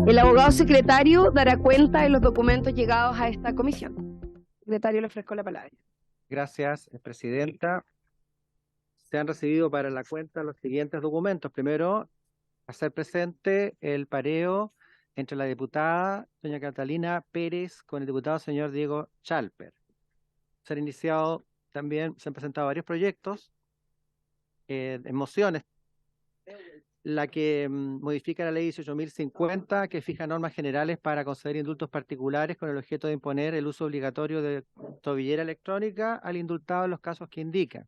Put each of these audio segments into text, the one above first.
El abogado secretario dará cuenta de los documentos llegados a esta comisión. Secretario, le ofrezco la palabra. Gracias, presidenta. Se han recibido para la cuenta los siguientes documentos. Primero, hacer presente el pareo entre la diputada doña Catalina Pérez con el diputado señor Diego Chalper. Se han iniciado también, se han presentado varios proyectos en mociones. La que modifica la ley 18.050, que fija normas generales para conceder indultos particulares con el objeto de imponer el uso obligatorio de tobillera electrónica al indultado en los casos que indica.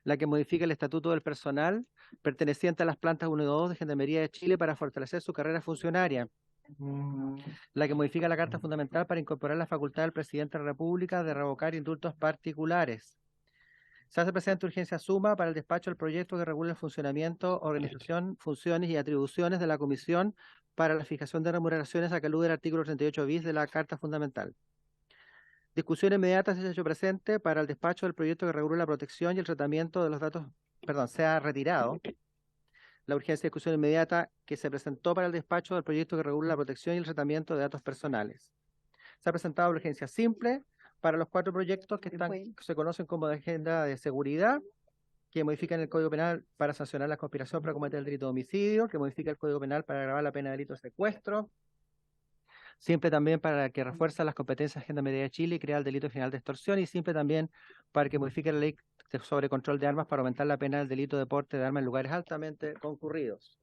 La que modifica el estatuto del personal perteneciente a las plantas 1 y 2 de Gendarmería de Chile para fortalecer su carrera funcionaria. La que modifica la Carta Fundamental para incorporar la facultad del Presidente de la República de revocar indultos particulares. Se hace presente urgencia suma para el despacho del proyecto que regula el funcionamiento, organización, funciones y atribuciones de la Comisión para la fijación de remuneraciones a que alude el artículo 38 bis de la Carta Fundamental. Discusión inmediata se ha hecho presente para el despacho del proyecto que regula la protección y el tratamiento de los datos, se ha retirado la urgencia de discusión inmediata que se presentó para el despacho del proyecto que regula la protección y el tratamiento de datos personales. Se ha presentado urgencia simple para los 4 proyectos que se conocen como de agenda de seguridad, que modifican el Código Penal para sancionar la conspiración para cometer el delito de homicidio, que modifica el Código Penal para agravar la pena de delito de secuestro, simple también para que refuerza las competencias de Gendarmería de Chile y crea el delito general de extorsión, y simple también para que modifique la ley sobre control de armas para aumentar la pena del delito de porte de armas en lugares altamente concurridos.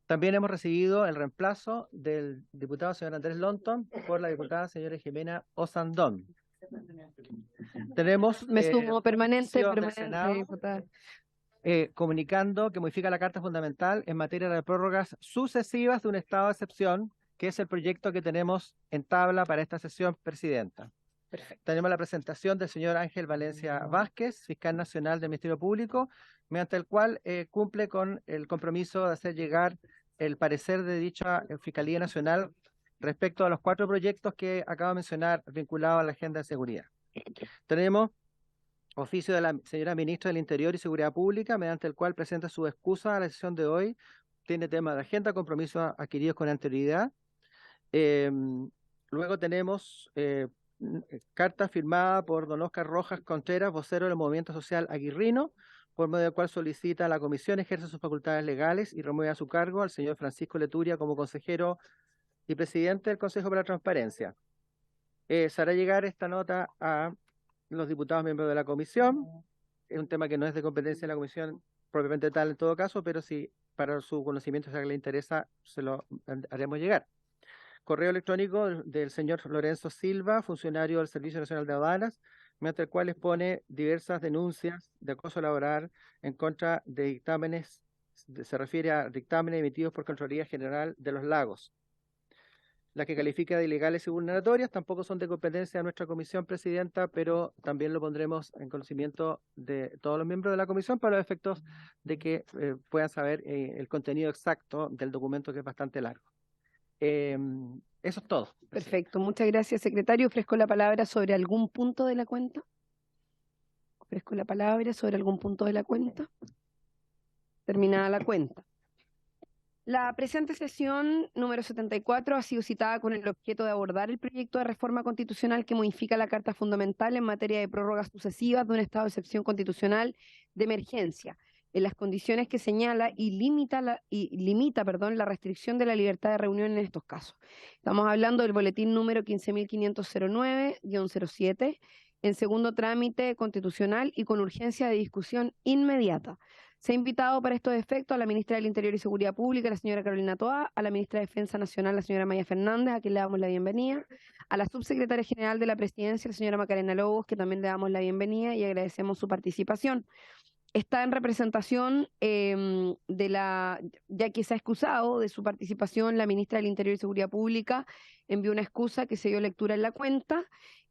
También hemos recibido el reemplazo del diputado señor Andrés Lonton por la diputada señora Jimena Osandón. Tenemos Me sumo permanente, diputada. Comunicando que modifica la Carta Fundamental en materia de prórrogas sucesivas de un estado de excepción, que es el proyecto que tenemos en tabla para esta sesión, presidenta. Perfecto. Tenemos la presentación del señor Ángel Valencia Vázquez, fiscal nacional del Ministerio Público, mediante el cual cumple con el compromiso de hacer llegar el parecer de dicha Fiscalía Nacional respecto a los 4 proyectos que acabo de mencionar vinculados a la agenda de seguridad. Tenemos oficio de la señora ministra del Interior y Seguridad Pública, mediante el cual presenta su excusa a la sesión de hoy. Tiene tema de agenda, compromisos adquiridos con anterioridad. Luego tenemos carta firmada por don Oscar Rojas Contreras, vocero del Movimiento Social Aguirrino, por medio del cual solicita a la comisión ejerce sus facultades legales y remueve a su cargo al señor Francisco Leturia como consejero y presidente del Consejo para la Transparencia. Se hará llegar esta nota a los diputados miembros de la comisión. Es un tema que no es de competencia de la comisión propiamente tal en todo caso, pero si para su conocimiento, si a alguien le interesa, se lo haremos llegar. Correo electrónico del señor Lorenzo Silva, funcionario del Servicio Nacional de Aduanas, mediante el cual expone diversas denuncias de acoso laboral en contra de dictámenes, se refiere a dictámenes emitidos por Contraloría General de los Lagos. Las que califica de ilegales y vulneratorias tampoco son de competencia de nuestra comisión, presidenta, pero también lo pondremos en conocimiento de todos los miembros de la comisión para los efectos de que puedan saber el contenido exacto del documento, que es bastante largo. Eso es todo. Perfecto, muchas gracias, secretario. Ofrezco la palabra sobre algún punto de la cuenta. Ofrezco la palabra sobre algún punto de la cuenta. Terminada la cuenta. La presente sesión número 74 ha sido citada con el objeto de abordar el proyecto de reforma constitucional que modifica la Carta Fundamental en materia de prórrogas sucesivas de un estado de excepción constitucional de emergencia, en las condiciones que señala y limita la restricción de la libertad de reunión en estos casos. Estamos hablando del boletín número 15.509-07, en segundo trámite constitucional y con urgencia de discusión inmediata. Se ha invitado para estos efectos a la ministra del Interior y Seguridad Pública, la señora Carolina Toá, a la ministra de Defensa Nacional, la señora Maya Fernández, a quien le damos la bienvenida, a la subsecretaria general de la Presidencia, la señora Macarena Lobos, que también le damos la bienvenida y agradecemos su participación. Está en representación ya que se ha excusado de su participación la ministra del Interior y Seguridad Pública, envió una excusa que se dio lectura en la cuenta.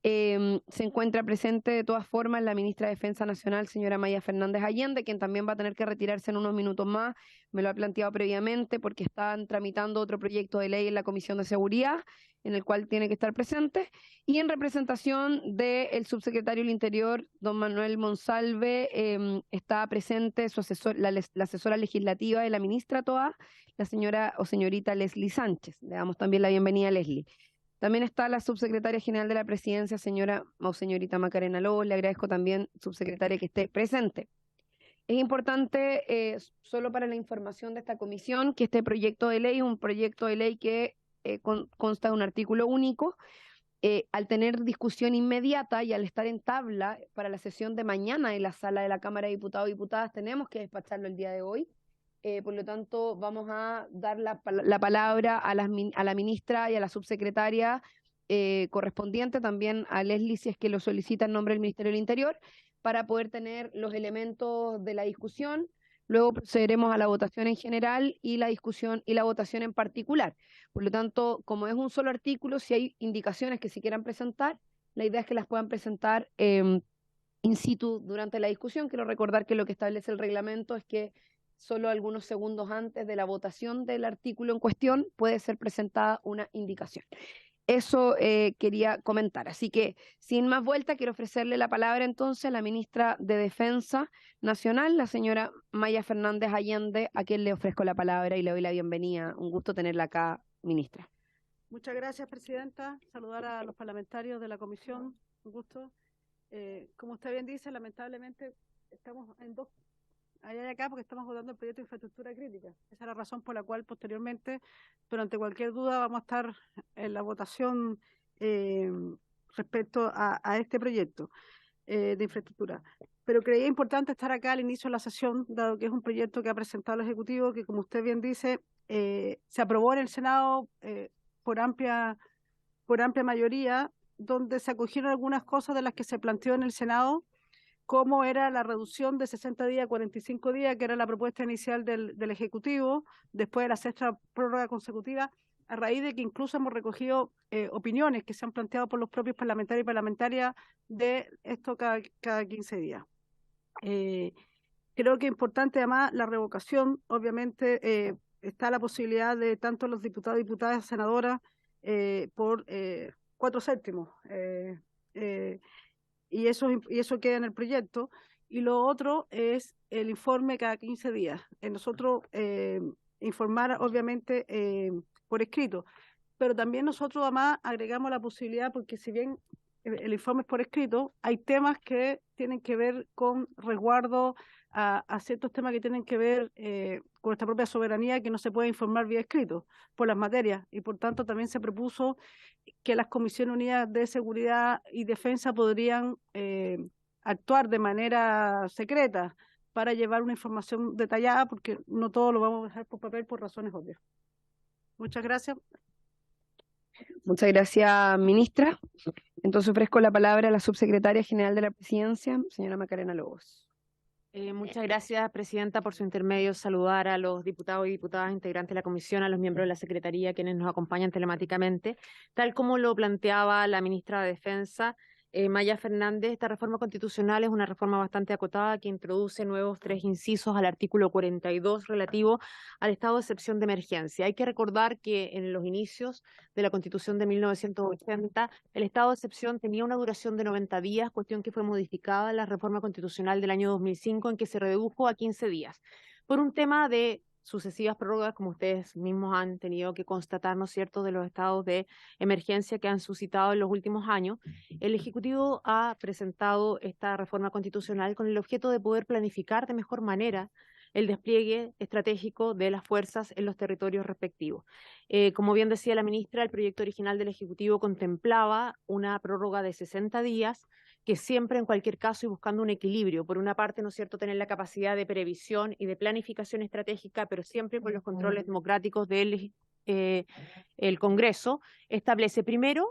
Se encuentra presente de todas formas la ministra de Defensa Nacional, señora Maya Fernández Allende, quien también va a tener que retirarse en unos minutos más. Me lo ha planteado previamente porque están tramitando otro proyecto de ley en la Comisión de Seguridad, en el cual tiene que estar presente. Y en representación del subsecretario del Interior, don Manuel Monsalve, está presente su la asesora legislativa de la ministra Toa, la señora o señorita Leslie Sánchez. Le damos también la bienvenida a Leslie. También está la subsecretaria general de la presidencia, señora o señorita Macarena Lobos. Le agradezco también, subsecretaria, que esté presente. Es importante, solo para la información de esta comisión, que este proyecto de ley es un proyecto de ley que consta de un artículo único. Al tener discusión inmediata y al estar en tabla para la sesión de mañana en la sala de la Cámara de Diputados y Diputadas, tenemos que despacharlo el día de hoy. Por lo tanto, vamos a dar la palabra a la ministra y a la subsecretaria correspondiente, también a Leslie, si es que lo solicita en nombre del Ministerio del Interior, para poder tener los elementos de la discusión. Luego procederemos a la votación en general y la discusión y la votación en particular. Por lo tanto, como es un solo artículo, si hay indicaciones que se quieran presentar, la idea es que las puedan presentar in situ durante la discusión. Quiero recordar que lo que establece el reglamento es que solo algunos segundos antes de la votación del artículo en cuestión puede ser presentada una indicación. Eso quería comentar. Así que, sin más vuelta, quiero ofrecerle la palabra entonces a la ministra de Defensa Nacional, la señora Maya Fernández Allende, a quien le ofrezco la palabra y le doy la bienvenida. Un gusto tenerla acá, ministra. Muchas gracias, presidenta. Saludar a los parlamentarios de la comisión. Un gusto. Como usted bien dice, lamentablemente estamos en dos, allá y acá, porque estamos votando el proyecto de infraestructura crítica. Esa es la razón por la cual posteriormente, pero ante cualquier duda, vamos a estar en la votación respecto a este proyecto de infraestructura. Pero creía importante estar acá al inicio de la sesión, dado que es un proyecto que ha presentado el Ejecutivo, que como usted bien dice, se aprobó en el Senado por amplia mayoría, donde se acogieron algunas cosas de las que se planteó en el Senado, como era la reducción de 60 días a 45 días, que era la propuesta inicial del Ejecutivo, después de la sexta prórroga consecutiva, a raíz de que incluso hemos recogido opiniones que se han planteado por los propios parlamentarios y parlamentarias de esto cada 15 días. Creo que es importante además la revocación. Obviamente está la posibilidad de tanto los diputados, diputadas, senadoras por 4/7. Y eso queda en el proyecto. Y lo otro es el informe cada 15 días. Nosotros informar, obviamente, por escrito. Pero también nosotros además agregamos la posibilidad, porque si bien el informe es por escrito, hay temas que tienen que ver con resguardo a ciertos temas que tienen que ver con nuestra propia soberanía, que no se puede informar vía escrito por las materias. Y por tanto también se propuso que las Comisiones Unidas de Seguridad y Defensa podrían actuar de manera secreta para llevar una información detallada, porque no todo lo vamos a dejar por papel por razones obvias. Muchas gracias. Muchas gracias, ministra. Entonces ofrezco la palabra a la subsecretaria general de la presidencia, señora Macarena Lobos. Muchas gracias, presidenta, por su intermedio. Saludar a los diputados y diputadas integrantes de la comisión, a los miembros de la Secretaría, quienes nos acompañan telemáticamente. Tal como lo planteaba la ministra de Defensa, Maya Fernández, esta reforma constitucional es una reforma bastante acotada que introduce nuevos 3 incisos al artículo 42 relativo al estado de excepción de emergencia. Hay que recordar que en los inicios de la Constitución de 1980, el estado de excepción tenía una duración de 90 días, cuestión que fue modificada en la reforma constitucional del año 2005, en que se redujo a 15 días. Por un tema de sucesivas prórrogas, como ustedes mismos han tenido que constatar, ¿no es cierto?, de los estados de emergencia que han suscitado en los últimos años, el Ejecutivo ha presentado esta reforma constitucional con el objeto de poder planificar de mejor manera el despliegue estratégico de las fuerzas en los territorios respectivos. Como bien decía la ministra, el proyecto original del Ejecutivo contemplaba una prórroga de 60 días, que siempre, en cualquier caso, y buscando un equilibrio, por una parte, ¿no es cierto?, tener la capacidad de previsión y de planificación estratégica, pero siempre con los controles democráticos del el Congreso, establece primero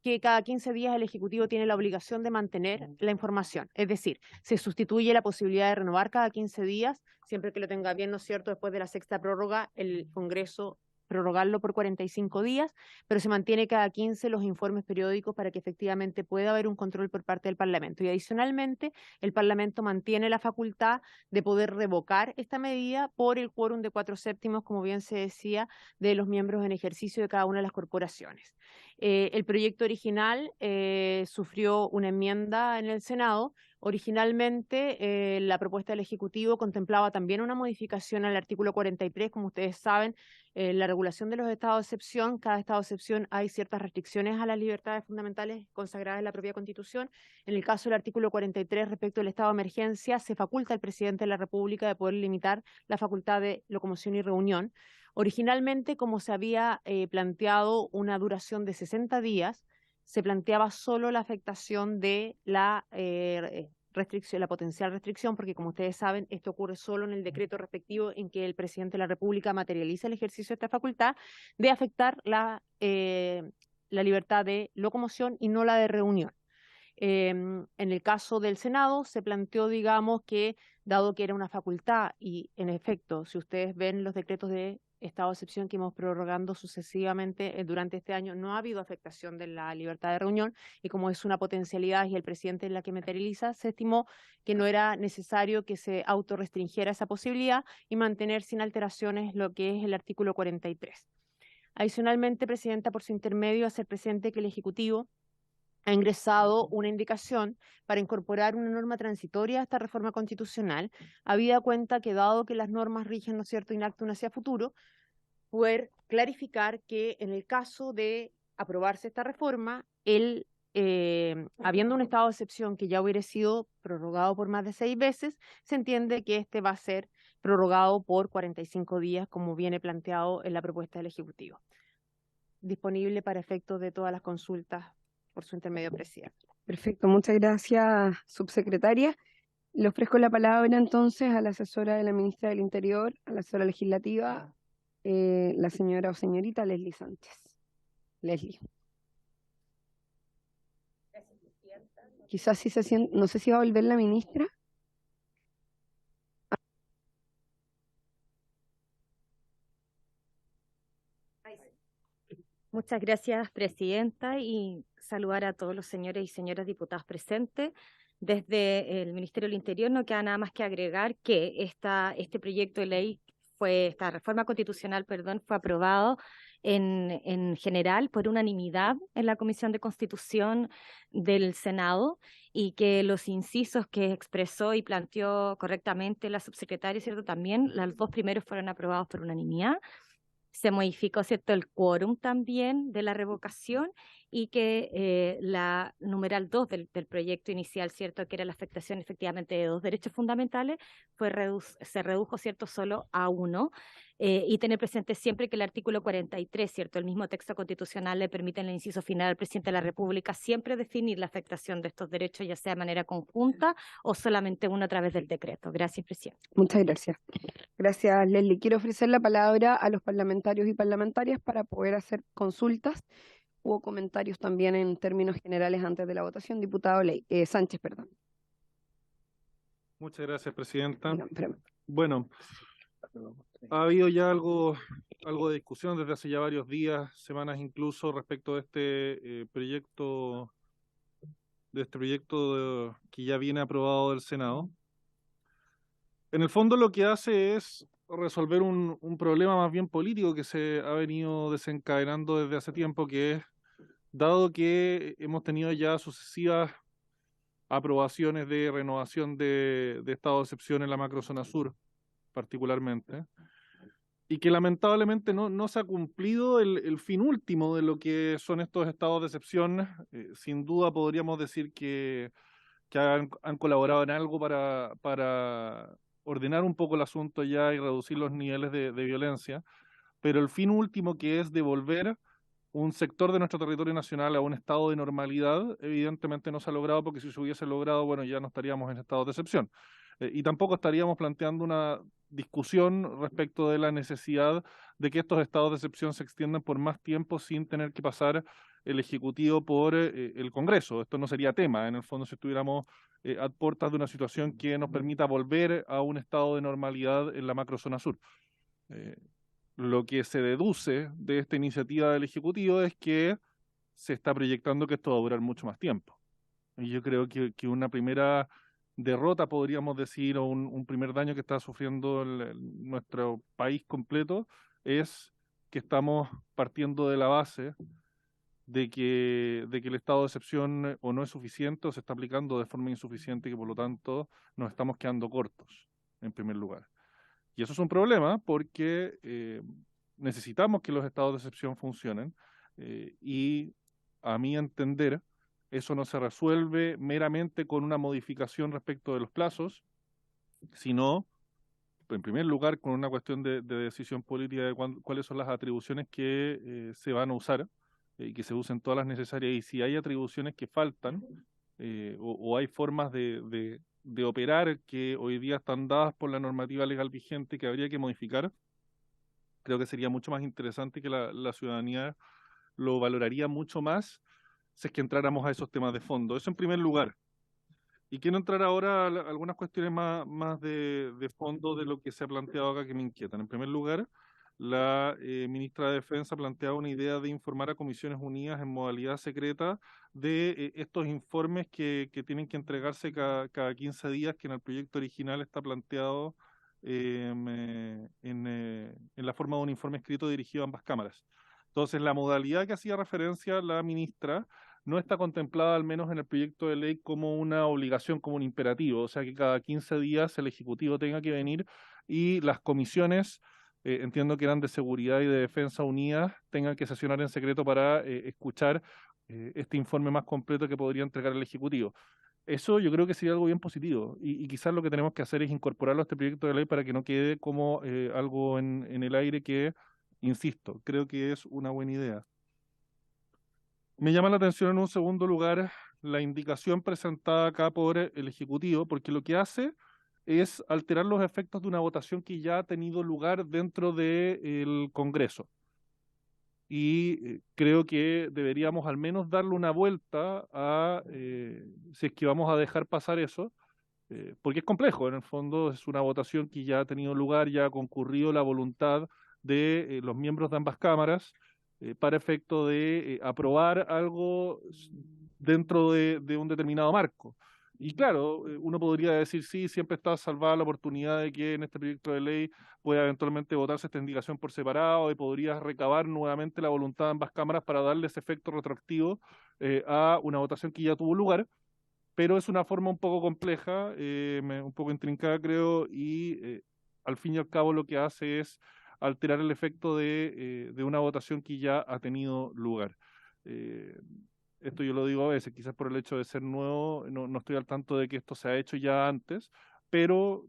que cada 15 días el Ejecutivo tiene la obligación de mantener la información. Es decir, se sustituye la posibilidad de renovar cada 15 días, siempre que lo tenga bien, ¿no es cierto?, después de la sexta prórroga, el Congreso prorrogarlo por 45 días, pero se mantiene cada 15 los informes periódicos para que efectivamente pueda haber un control por parte del Parlamento. Y adicionalmente, el Parlamento mantiene la facultad de poder revocar esta medida por el quórum de 4/7, como bien se decía, de los miembros en ejercicio de cada una de las corporaciones. El proyecto original sufrió una enmienda en el Senado. Originalmente, la propuesta del Ejecutivo contemplaba también una modificación al artículo 43, como ustedes saben, la regulación de los estados de excepción. Cada estado de excepción hay ciertas restricciones a las libertades fundamentales consagradas en la propia Constitución. En el caso del artículo 43, respecto al estado de emergencia, se faculta al presidente de la República de poder limitar la facultad de locomoción y reunión. Originalmente, como se había planteado una duración de 60 días, se planteaba solo la afectación de la restricción, la potencial restricción, porque como ustedes saben, esto ocurre solo en el decreto respectivo en que el presidente de la República materializa el ejercicio de esta facultad, de afectar la libertad de locomoción y no la de reunión. En el caso del Senado se planteó, digamos, que dado que era una facultad y en efecto, si ustedes ven los decretos de estado de excepción que hemos prorrogando sucesivamente durante este año, no ha habido afectación de la libertad de reunión y como es una potencialidad y el presidente es la que materializa, se estimó que no era necesario que se autorrestringiera esa posibilidad y mantener sin alteraciones lo que es el artículo 43. Adicionalmente, Presidenta, por su intermedio, hacer presente que el Ejecutivo ha ingresado una indicación para incorporar una norma transitoria a esta reforma constitucional, habida cuenta que dado que las normas rigen, ¿no es cierto?, in actum hacia futuro, poder clarificar que en el caso de aprobarse esta reforma, habiendo un estado de excepción que ya hubiera sido prorrogado por más de 6 veces, se entiende que este va a ser prorrogado por 45 días, como viene planteado en la propuesta del Ejecutivo. Disponible para efectos de todas las consultas por su intermedio, presidente. Perfecto, muchas gracias, subsecretaria. Le ofrezco la palabra entonces a la asesora de la ministra del Interior, a la asesora legislativa, la señora o señorita Leslie Sánchez. Leslie. Quizás si se siente, no sé si va a volver la ministra. Muchas gracias, presidenta, y saludar a todos los señores y señoras diputados presentes. Desde el Ministerio del Interior no queda nada más que agregar que este proyecto de ley esta reforma constitucional, fue aprobado en general por unanimidad en la Comisión de Constitución del Senado y que los incisos que expresó y planteó correctamente la subsecretaria, ¿cierto? También los 2 primeros fueron aprobados por unanimidad. Se modificó, ¿cierto?, el quórum también de la revocación y que la numeral 2 del proyecto inicial, ¿cierto?, que era la afectación efectivamente de 2 derechos fundamentales, se redujo, ¿cierto?, solo a 1. Y tener presente siempre que el artículo 43, ¿cierto?, el mismo texto constitucional le permite en el inciso final al presidente de la República siempre definir la afectación de estos derechos, ya sea de manera conjunta o solamente uno a través del decreto. Gracias, presidente. Muchas gracias. Gracias, Leslie. Quiero ofrecer la palabra a los parlamentarios y parlamentarias para poder hacer consultas. Hubo comentarios también en términos generales antes de la votación. Diputado Sánchez, perdón. Muchas gracias, presidenta. No, espérame. Bueno, ha habido ya algo de discusión desde hace ya varios días, semanas incluso, respecto de este proyecto que ya viene aprobado del Senado. En el fondo lo que hace es resolver un problema más bien político que se ha venido desencadenando desde hace tiempo, que es, dado que hemos tenido ya sucesivas aprobaciones de renovación de estado de excepción en la macrozona sur, particularmente, y que lamentablemente no se ha cumplido el fin último de lo que son estos estados de excepción. Sin duda podríamos decir que han colaborado en algo para ordenar un poco el asunto ya y reducir los niveles de violencia, pero el fin último, que es devolver un sector de nuestro territorio nacional a un estado de normalidad, evidentemente no se ha logrado, porque si se hubiese logrado, bueno, ya no estaríamos en estado de excepción. Y tampoco estaríamos planteando una discusión respecto de la necesidad de que estos estados de excepción se extiendan por más tiempo sin tener que pasar el Ejecutivo por el Congreso. Esto no sería tema, en el fondo, si estuviéramos a puertas de una situación que nos permita volver a un estado de normalidad en la macrozona sur. lo que se deduce de esta iniciativa del Ejecutivo es que se está proyectando que esto va a durar mucho más tiempo. Y yo creo que una primera derrota, podríamos decir, o un primer daño que está sufriendo nuestro país completo, es que estamos partiendo de la base de que el estado de excepción o no es suficiente o se está aplicando de forma insuficiente y que por lo tanto nos estamos quedando cortos, en primer lugar. Y eso es un problema porque necesitamos que los estados de excepción funcionen y a mi entender eso no se resuelve meramente con una modificación respecto de los plazos, sino en primer lugar con una cuestión de decisión política de cuáles son las atribuciones que se van a usar y que se usen todas las necesarias, y si hay atribuciones que faltan o hay formas de operar que hoy día están dadas por la normativa legal vigente que habría que modificar, creo que sería mucho más interesante y que la ciudadanía lo valoraría mucho más si es que entráramos a esos temas de fondo. Eso en primer lugar. Y quiero entrar ahora a algunas cuestiones más de fondo de lo que se ha planteado acá que me inquietan. En primer lugar, la ministra de Defensa planteaba una idea de informar a Comisiones Unidas en modalidad secreta de estos informes que tienen que entregarse cada 15 días, que en el proyecto original está planteado en la forma de un informe escrito dirigido a ambas cámaras. Entonces, la modalidad que hacía referencia la ministra no está contemplada, al menos en el proyecto de ley, como una obligación, como un imperativo, o sea que cada 15 días el Ejecutivo tenga que venir y las comisiones, entiendo que eran de Seguridad y de Defensa unidas, tengan que sesionar en secreto para escuchar este informe más completo que podría entregar el Ejecutivo. Eso yo creo que sería algo bien positivo y quizás lo que tenemos que hacer es incorporarlo a este proyecto de ley para que no quede como algo en el aire que, insisto, creo que es una buena idea. Me llama la atención en un segundo lugar la indicación presentada acá por el Ejecutivo, porque lo que hace es alterar los efectos de una votación que ya ha tenido lugar dentro del Congreso. Y creo que deberíamos al menos darle una vuelta a si es que vamos a dejar pasar eso, porque es complejo, en el fondo es una votación que ya ha tenido lugar, ya ha concurrido la voluntad de los miembros de ambas cámaras para efecto de aprobar algo dentro de un determinado marco. Y claro, uno podría decir, sí, siempre está salvada la oportunidad de que en este proyecto de ley pueda eventualmente votarse esta indicación por separado y podría recabar nuevamente la voluntad de ambas cámaras para darle ese efecto retroactivo a una votación que ya tuvo lugar, pero es una forma un poco compleja, un poco intrincada creo, y al fin y al cabo lo que hace es alterar el efecto de una votación que ya ha tenido lugar. Esto yo lo digo a veces, quizás por el hecho de ser nuevo, no estoy al tanto de que esto se ha hecho ya antes, pero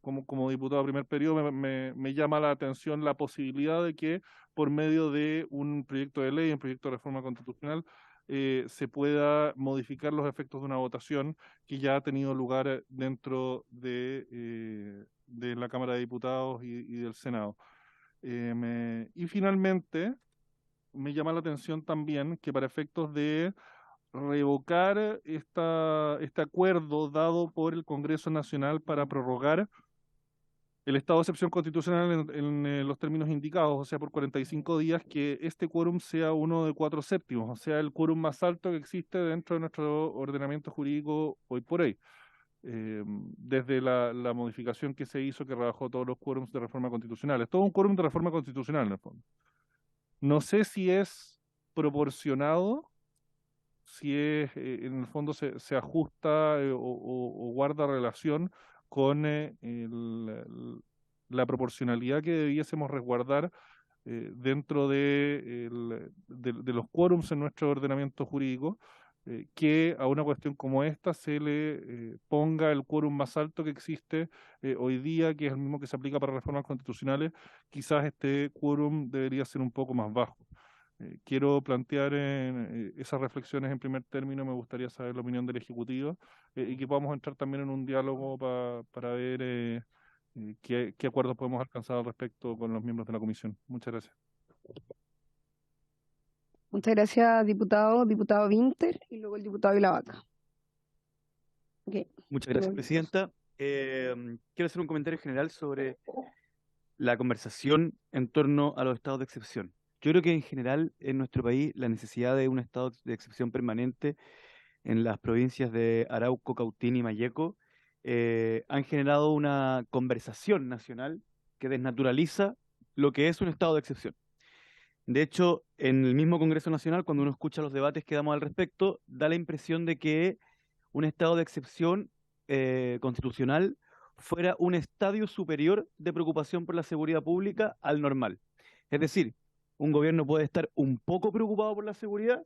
como diputado de primer periodo me llama la atención la posibilidad de que por medio de un proyecto de ley, un proyecto de reforma constitucional, se pueda modificar los efectos de una votación que ya ha tenido lugar dentro de la Cámara de Diputados y del Senado. Y finalmente, me llama la atención también que para efectos de revocar este acuerdo dado por el Congreso Nacional para prorrogar el estado de excepción constitucional en los términos indicados, o sea, por 45 días, que este quórum sea uno de 4/7, o sea, el quórum más alto que existe dentro de nuestro ordenamiento jurídico hoy por hoy, desde la modificación que se hizo que rebajó todos los quórums de reforma constitucional. Es todo un quórum de reforma constitucional, en el fondo. No sé si es proporcionado, si es, en el fondo se ajusta o guarda relación con la proporcionalidad que debiésemos resguardar dentro de los quórums en nuestro ordenamiento jurídico, que a una cuestión como esta se le ponga el quórum más alto que existe hoy día, que es el mismo que se aplica para reformas constitucionales. Quizás este quórum debería ser un poco más bajo. Quiero plantear esas reflexiones en primer término. Me gustaría saber la opinión del Ejecutivo y que podamos entrar también en un diálogo para ver qué acuerdos podemos alcanzar al respecto con los miembros de la comisión. Muchas gracias. Muchas gracias, diputado Winter, y luego el diputado Vilavaca. Okay. Muchas gracias, presidenta. Quiero hacer un comentario general sobre la conversación en torno a los estados de excepción. Yo creo que en general en nuestro país la necesidad de un estado de excepción permanente en las provincias de Arauco, Cautín y Malleco han generado una conversación nacional que desnaturaliza lo que es un estado de excepción. De hecho, en el mismo Congreso Nacional, cuando uno escucha los debates que damos al respecto, da la impresión de que un estado de excepción constitucional fuera un estadio superior de preocupación por la seguridad pública al normal. Es decir, un gobierno puede estar un poco preocupado por la seguridad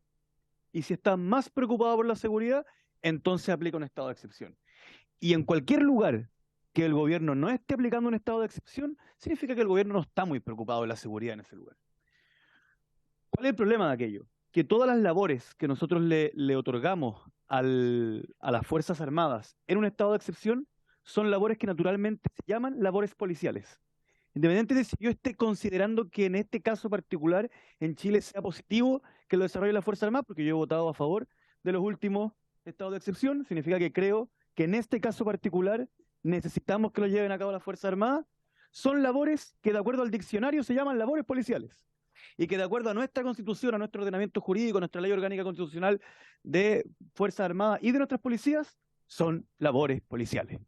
y si está más preocupado por la seguridad, entonces aplica un estado de excepción. Y en cualquier lugar que el gobierno no esté aplicando un estado de excepción, significa que el gobierno no está muy preocupado de la seguridad en ese lugar. ¿Cuál es el problema de aquello? Que todas las labores que nosotros le otorgamos a las Fuerzas Armadas en un estado de excepción son labores que naturalmente se llaman labores policiales. Independiente de si yo esté considerando que en este caso particular en Chile sea positivo que lo desarrolle la Fuerza Armada, porque yo he votado a favor de los últimos estados de excepción, significa que creo que en este caso particular necesitamos que lo lleven a cabo la Fuerza Armada, son labores que de acuerdo al diccionario se llaman labores policiales. Y que de acuerdo a nuestra Constitución, a nuestro ordenamiento jurídico, a nuestra ley orgánica constitucional de Fuerzas Armadas y de nuestras policías, son labores policiales.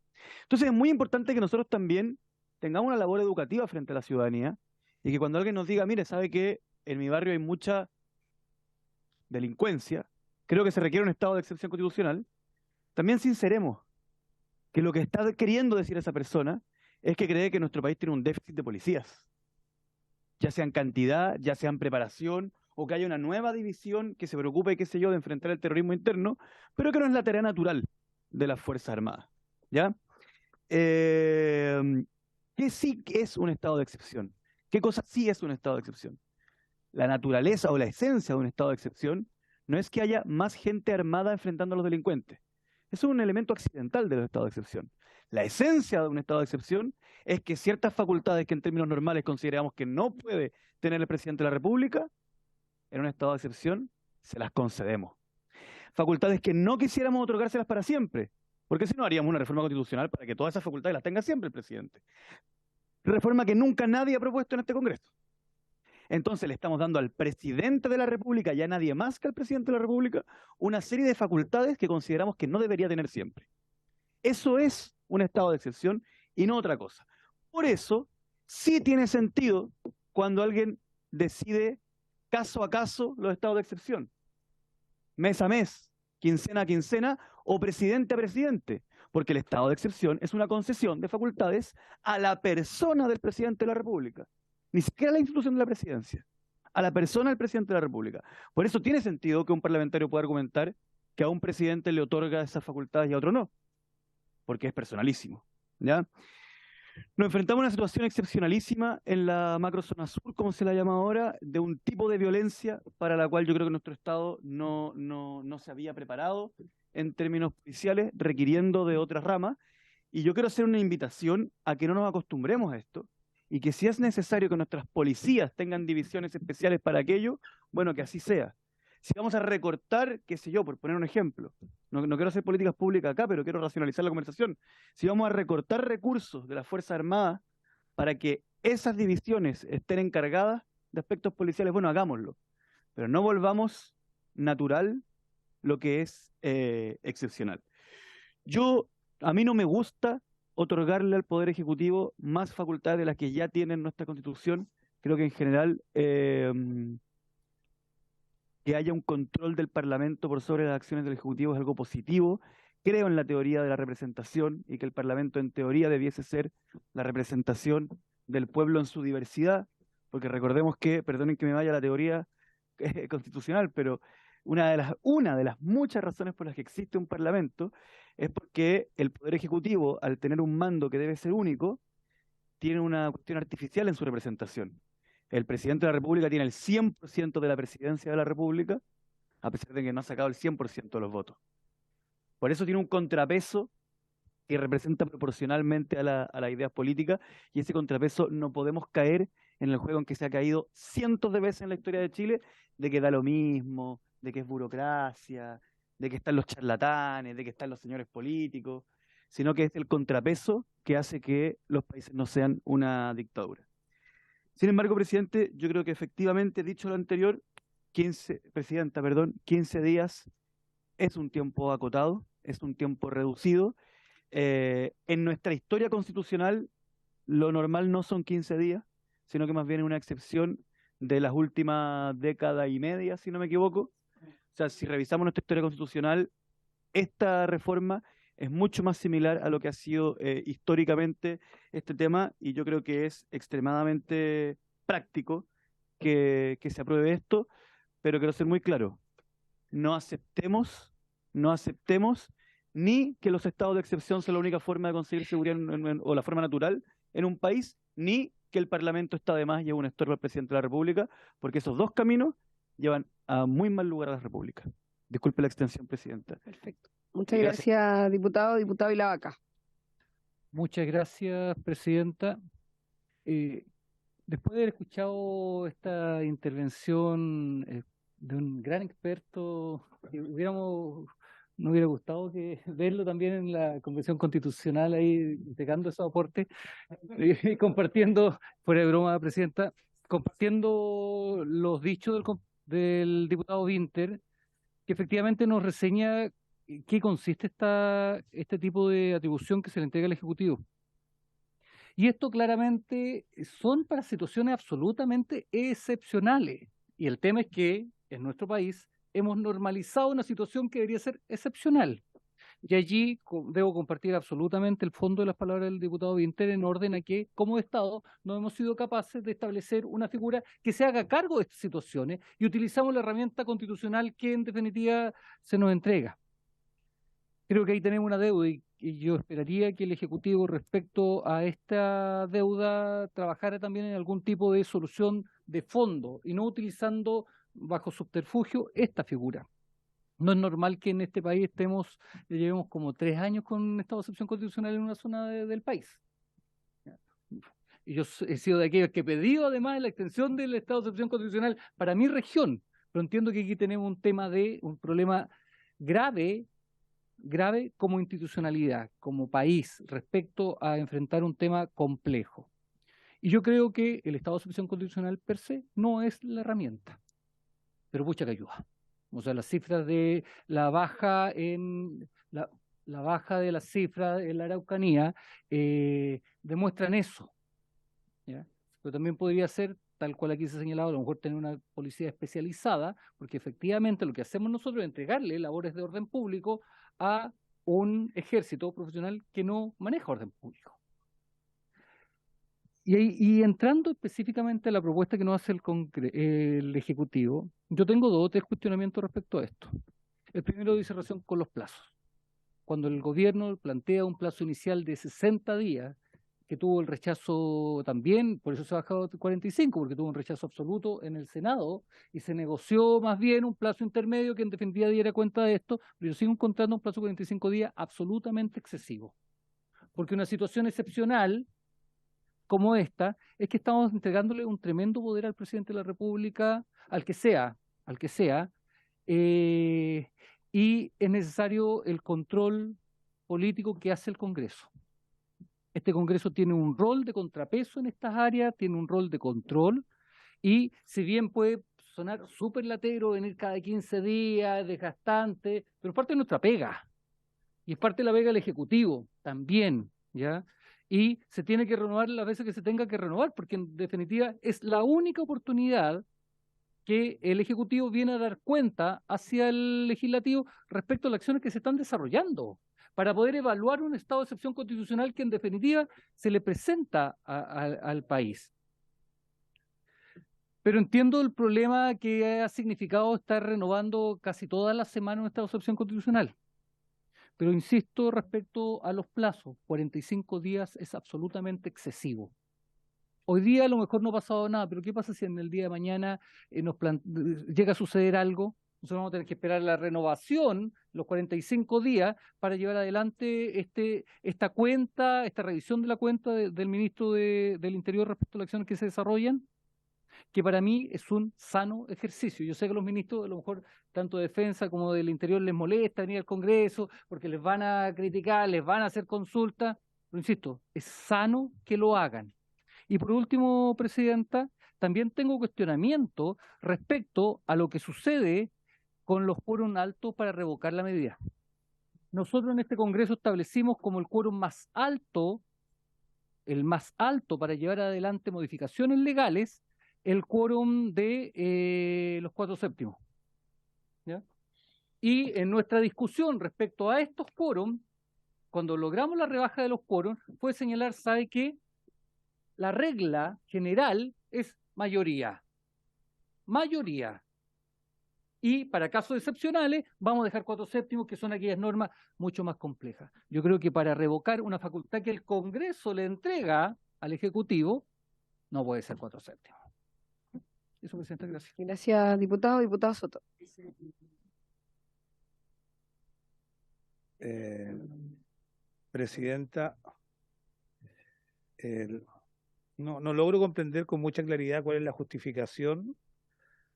Entonces es muy importante que nosotros también tengamos una labor educativa frente a la ciudadanía y que cuando alguien nos diga, mire, sabe que en mi barrio hay mucha delincuencia, creo que se requiere un estado de excepción constitucional, también sinceremos que lo que está queriendo decir esa persona es que cree que nuestro país tiene un déficit de policías, ya sea en cantidad, ya sea en preparación, o que haya una nueva división que se preocupe, qué sé yo, de enfrentar el terrorismo interno, pero que no es la tarea natural de las Fuerzas Armadas, ¿ya? ¿Qué sí es un estado de excepción? ¿Qué cosa sí es un estado de excepción? La naturaleza o la esencia de un estado de excepción no es que haya más gente armada enfrentando a los delincuentes. Eso es un elemento accidental de los estados de excepción. La esencia de un estado de excepción es que ciertas facultades que en términos normales consideramos que no puede tener el presidente de la República, en un estado de excepción se las concedemos. Facultades que no quisiéramos otorgárselas para siempre, porque si no haríamos una reforma constitucional para que todas esas facultades las tenga siempre el presidente. Reforma que nunca nadie ha propuesto en este Congreso. Entonces le estamos dando al presidente de la República, y a nadie más que al presidente de la República, una serie de facultades que consideramos que no debería tener siempre. Eso es un estado de excepción y no otra cosa. Por eso, sí tiene sentido cuando alguien decide caso a caso los estados de excepción. Mes a mes, quincena a quincena o presidente a presidente, porque el estado de excepción es una concesión de facultades a la persona del presidente de la República. Ni siquiera a la institución de la presidencia, a la persona del presidente de la República. Por eso tiene sentido que un parlamentario pueda argumentar que a un presidente le otorga esas facultades y a otro no, porque es personalísimo, ¿ya? Nos enfrentamos a una situación excepcionalísima en la macrozona sur, como se la llama ahora, de un tipo de violencia para la cual yo creo que nuestro Estado no se había preparado en términos policiales, requiriendo de otras ramas. Y yo quiero hacer una invitación a que no nos acostumbremos a esto, y que si es necesario que nuestras policías tengan divisiones especiales para aquello, bueno, que así sea. Si vamos a recortar, qué sé yo, por poner un ejemplo, no quiero hacer políticas públicas acá, pero quiero racionalizar la conversación. Si vamos a recortar recursos de las Fuerzas Armadas para que esas divisiones estén encargadas de aspectos policiales, bueno, hagámoslo. Pero no volvamos natural lo que es excepcional. A mí no me gusta otorgarle al Poder Ejecutivo más facultades de las que ya tiene en nuestra Constitución. Creo que en general que haya un control del Parlamento por sobre las acciones del Ejecutivo es algo positivo. Creo en la teoría de la representación y que el Parlamento en teoría debiese ser la representación del pueblo en su diversidad, porque recordemos que, perdonen que me vaya a la teoría constitucional, pero una de las muchas razones por las que existe un Parlamento es porque el Poder Ejecutivo, al tener un mando que debe ser único, tiene una cuestión artificial en su representación. El presidente de la República tiene el 100% de la presidencia de la República, a pesar de que no ha sacado el 100% de los votos. Por eso tiene un contrapeso que representa proporcionalmente a la idea política, y ese contrapeso no podemos caer en el juego en que se ha caído cientos de veces en la historia de Chile, de que da lo mismo, de que es burocracia, de que están los charlatanes, de que están los señores políticos, sino que es el contrapeso que hace que los países no sean una dictadura. Sin embargo, presidente, yo creo que efectivamente, dicho lo anterior, 15 días es un tiempo acotado, es un tiempo reducido. En nuestra historia constitucional, lo normal no son 15 días, sino que más bien es una excepción de las últimas década y media, si no me equivoco. O sea, si revisamos nuestra historia constitucional, esta reforma es mucho más similar a lo que ha sido históricamente este tema, y yo creo que es extremadamente práctico que se apruebe esto, pero quiero ser muy claro, no aceptemos ni que los estados de excepción son la única forma de conseguir seguridad o la forma natural en un país, ni que el Parlamento está de más y es un estorbo al presidente de la República, porque esos dos caminos llevan a muy mal lugar a la República. Disculpe la extensión, presidenta. Perfecto. Muchas gracias, diputado Ilavaca. Muchas gracias, presidenta. Después de haber escuchado esta intervención de un gran experto, nos hubiera gustado verlo también en la Convención Constitucional, ahí entregando esos aportes y compartiendo, fuera de broma, presidenta, compartiendo los dichos del diputado Winter, que efectivamente nos reseña qué consiste este tipo de atribución que se le entrega al Ejecutivo. Y esto claramente son para situaciones absolutamente excepcionales. Y el tema es que en nuestro país hemos normalizado una situación que debería ser excepcional. Y allí debo compartir absolutamente el fondo de las palabras del diputado Winter en orden a que, como Estado, no hemos sido capaces de establecer una figura que se haga cargo de estas situaciones y utilizamos la herramienta constitucional que en definitiva se nos entrega. Creo que ahí tenemos una deuda y yo esperaría que el Ejecutivo respecto a esta deuda trabajara también en algún tipo de solución de fondo y no utilizando bajo subterfugio esta figura. No es normal que en este país llevemos como 3 años con estado de excepción constitucional en una zona del país. Y yo he sido de aquellos que he pedido además la extensión del estado de excepción constitucional para mi región, pero entiendo que aquí tenemos un problema grave como institucionalidad, como país, respecto a enfrentar un tema complejo. Y yo creo que el estado de excepción constitucional per se no es la herramienta, pero pucha que ayuda. O sea, las cifras de la baja la baja de las cifras en la Araucanía demuestran eso, ¿ya? Pero también podría ser, tal cual aquí se ha señalado, a lo mejor tener una policía especializada, porque efectivamente lo que hacemos nosotros es entregarle labores de orden público a un ejército profesional que no maneja orden público. Y entrando específicamente a la propuesta que nos hace el Ejecutivo, yo tengo 2 o 3 cuestionamientos respecto a esto. El primero dice relación con los plazos. Cuando el gobierno plantea un plazo inicial de 60 días, que tuvo el rechazo también, por eso se ha bajado a 45, porque tuvo un rechazo absoluto en el Senado, y se negoció más bien un plazo intermedio que en definitiva diera cuenta de esto, pero yo sigo encontrando un plazo de 45 días absolutamente excesivo. Porque una situación excepcional como esta, es que estamos entregándole un tremendo poder al presidente de la República, al que sea, y es necesario el control político que hace el Congreso. Este Congreso tiene un rol de contrapeso en estas áreas, tiene un rol de control, y si bien puede sonar súper latero, venir cada 15 días, desgastante, pero es parte de nuestra pega, y es parte de la pega del Ejecutivo también, ¿ya? Y se tiene que renovar las veces que se tenga que renovar, porque en definitiva es la única oportunidad que el Ejecutivo viene a dar cuenta hacia el Legislativo respecto a las acciones que se están desarrollando, para poder evaluar un estado de excepción constitucional que en definitiva se le presenta al país. Pero entiendo el problema que ha significado estar renovando casi todas las semanas un estado de excepción constitucional. Pero insisto respecto a los plazos, 45 días es absolutamente excesivo. Hoy día a lo mejor no ha pasado nada, pero ¿qué pasa si en el día de mañana llega a suceder algo? Nosotros vamos a tener que esperar la renovación, los 45 días, para llevar adelante esta revisión de la cuenta del ministro del Interior respecto a las acciones que se desarrollan, que para mí es un sano ejercicio. Yo sé que a los ministros, a lo mejor, tanto de Defensa como del Interior, les molesta venir al Congreso porque les van a criticar, les van a hacer consultas, pero insisto, es sano que lo hagan. Y por último, Presidenta, también tengo cuestionamiento respecto a lo que sucede con los quórum altos para revocar la medida. Nosotros en este Congreso establecimos como el quórum más alto, el más alto para llevar adelante modificaciones legales, el quórum de los 4/7. ¿Ya? Y en nuestra discusión respecto a estos quórum, cuando logramos la rebaja de los quórum, fue señalar, ¿sabe qué? La regla general es mayoría. Mayoría. Y para casos excepcionales vamos a dejar 4/7, que son aquellas normas mucho más complejas. Yo creo que para revocar una facultad que el Congreso le entrega al Ejecutivo, no puede ser 4/7. Eso, Presidenta, gracias. Gracias, diputado. Diputado Soto. Presidenta, no logro comprender con mucha claridad cuál es la justificación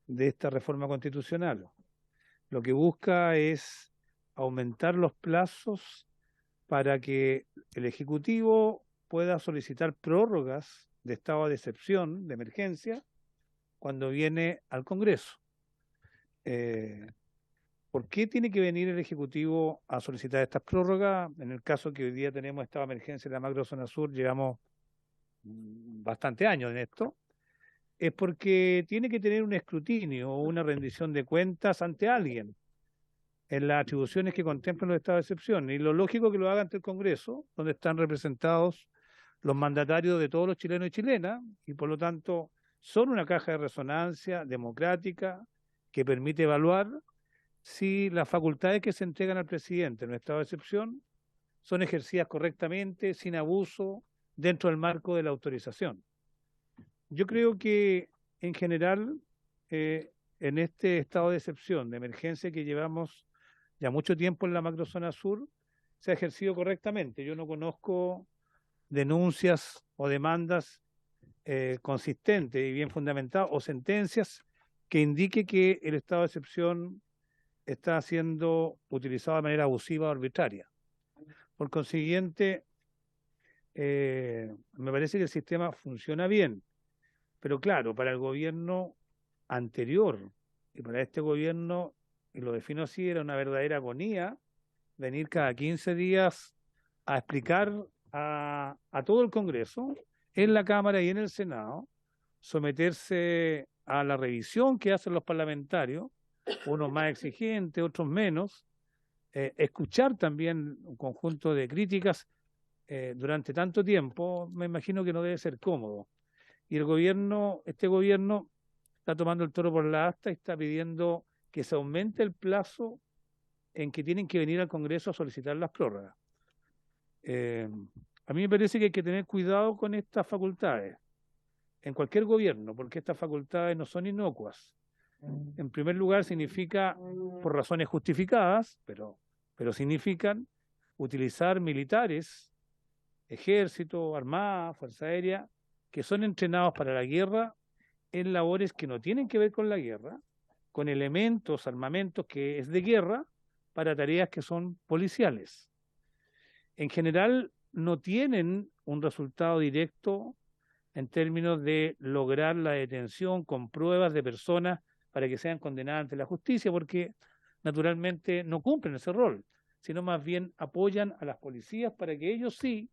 de esta reforma constitucional. Lo que busca es aumentar los plazos para que el Ejecutivo pueda solicitar prórrogas de estado de excepción, de emergencia, cuando viene al Congreso. ¿Por qué tiene que venir el Ejecutivo a solicitar estas prórrogas? En el caso que hoy día tenemos estado de emergencia en la macrozona sur, llevamos bastante años en esto, es porque tiene que tener un escrutinio o una rendición de cuentas ante alguien en las atribuciones que contemplan los estados de excepción. Y lo lógico que lo haga ante el Congreso, donde están representados los mandatarios de todos los chilenos y chilenas, y por lo tanto son una caja de resonancia democrática que permite evaluar si las facultades que se entregan al presidente en un estado de excepción son ejercidas correctamente, sin abuso, dentro del marco de la autorización. Yo creo que en general en este estado de excepción, de emergencia que llevamos ya mucho tiempo en la macrozona sur, se ha ejercido correctamente. Yo no conozco denuncias o demandas consistentes y bien fundamentadas o sentencias que indique que el estado de excepción está siendo utilizado de manera abusiva o arbitraria. Por consiguiente, me parece que el sistema funciona bien, pero claro, para el gobierno anterior y para este gobierno, y lo defino así, era una verdadera agonía venir cada 15 días a explicar a todo el Congreso, en la Cámara y en el Senado, someterse a la revisión que hacen los parlamentarios, unos más exigentes, otros menos, escuchar también un conjunto de críticas durante tanto tiempo, me imagino que no debe ser cómodo. Y el gobierno, este gobierno está tomando el toro por la asta y está pidiendo que se aumente el plazo en que tienen que venir al Congreso a solicitar las prórrogas. A mí me parece que hay que tener cuidado con estas facultades en cualquier gobierno, porque estas facultades no son inocuas. En primer lugar, significa, por razones justificadas, pero significan utilizar militares, ejército, armada, fuerza aérea, que son entrenados para la guerra en labores que no tienen que ver con la guerra, con elementos, armamentos que es de guerra, para tareas que son policiales. En general, no tienen un resultado directo en términos de lograr la detención con pruebas de personas para que sean condenadas ante la justicia, porque naturalmente no cumplen ese rol, sino más bien apoyan a las policías para que ellos sí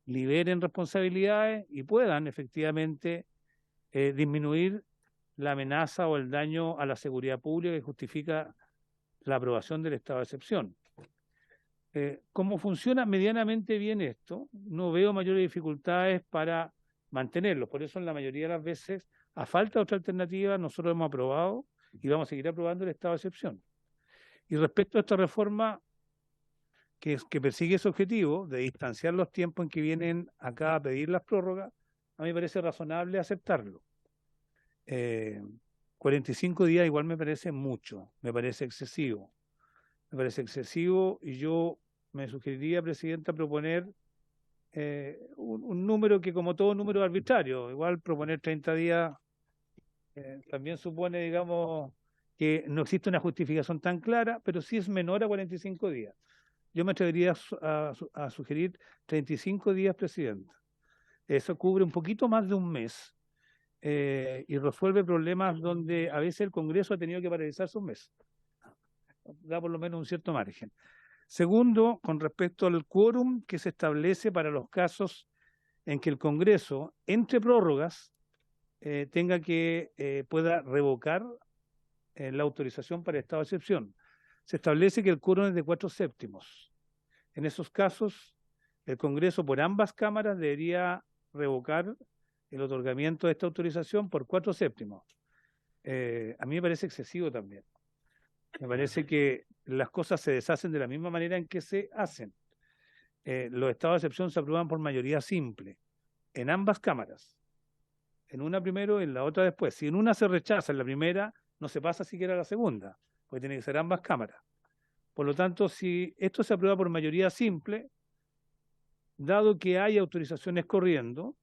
liberen responsabilidades y puedan efectivamente disminuir la amenaza o el daño a la seguridad pública que justifica la aprobación del estado de excepción. ¿Cómo funciona medianamente bien esto? No veo mayores dificultades para mantenerlo. Por eso en la mayoría de las veces, a falta de otra alternativa, nosotros hemos aprobado y vamos a seguir aprobando el estado de excepción. Y respecto a esta reforma que persigue ese objetivo de distanciar los tiempos en que vienen acá a pedir las prórrogas, a mí me parece razonable aceptarlo. 45 días igual me parece mucho, me parece excesivo. Me parece excesivo y yo me sugeriría, Presidenta, proponer un número que, como todo número arbitrario, igual proponer 30 días también supone, digamos, que no existe una justificación tan clara, pero sí es menor a 45 días. Yo me atrevería a sugerir 35 días, Presidenta. Eso cubre un poquito más de un mes y resuelve problemas donde a veces el Congreso ha tenido que paralizarse un mes. Da por lo menos un cierto margen. Segundo, con respecto al quórum que se establece para los casos en que el Congreso, entre prórrogas, pueda revocar la autorización para estado de excepción. Se establece que el quórum es de 4/7. En esos casos, el Congreso por ambas cámaras debería revocar el otorgamiento de esta autorización por 4/7. A mí me parece excesivo también. Me parece que las cosas se deshacen de la misma manera en que se hacen. Los estados de excepción se aprueban por mayoría simple, en ambas cámaras. En una primero y en la otra después. Si en una se rechaza en la primera, no se pasa siquiera a la segunda, porque tiene que ser ambas cámaras. Por lo tanto, si esto se aprueba por mayoría simple, dado que hay autorizaciones corriendo,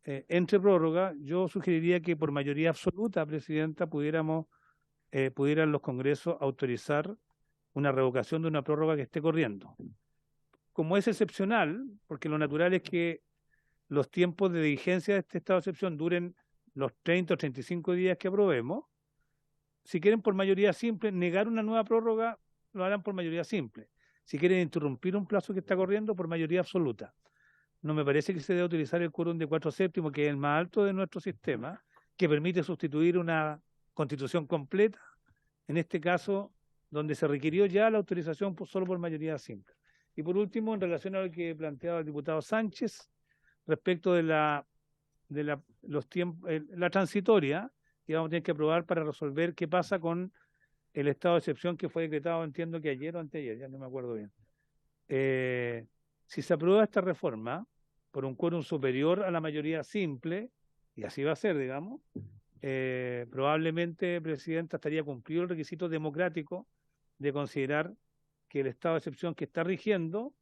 entre prórroga, yo sugeriría que por mayoría absoluta, Presidenta, pudieran los congresos autorizar una revocación de una prórroga que esté corriendo. Como es excepcional, porque lo natural es que los tiempos de vigencia de este estado de excepción duren los 30 o 35 días que aprobemos, si quieren por mayoría simple negar una nueva prórroga, lo harán por mayoría simple. Si quieren interrumpir un plazo que está corriendo, por mayoría absoluta. No me parece que se deba utilizar el quórum de 4/7, que es el más alto de nuestro sistema, que permite sustituir una constitución completa, en este caso, donde se requirió ya la autorización solo por mayoría simple. Y por último, en relación a lo que planteaba el diputado Sánchez, respecto de la transitoria, que vamos a tener que aprobar para resolver qué pasa con el estado de excepción que fue decretado, entiendo que ayer o anteayer, ya no me acuerdo bien. Si se aprueba esta reforma por un quórum superior a la mayoría simple, y así va a ser, digamos, probablemente, Presidenta, estaría cumplido el requisito democrático de considerar que el estado de excepción que está rigiendo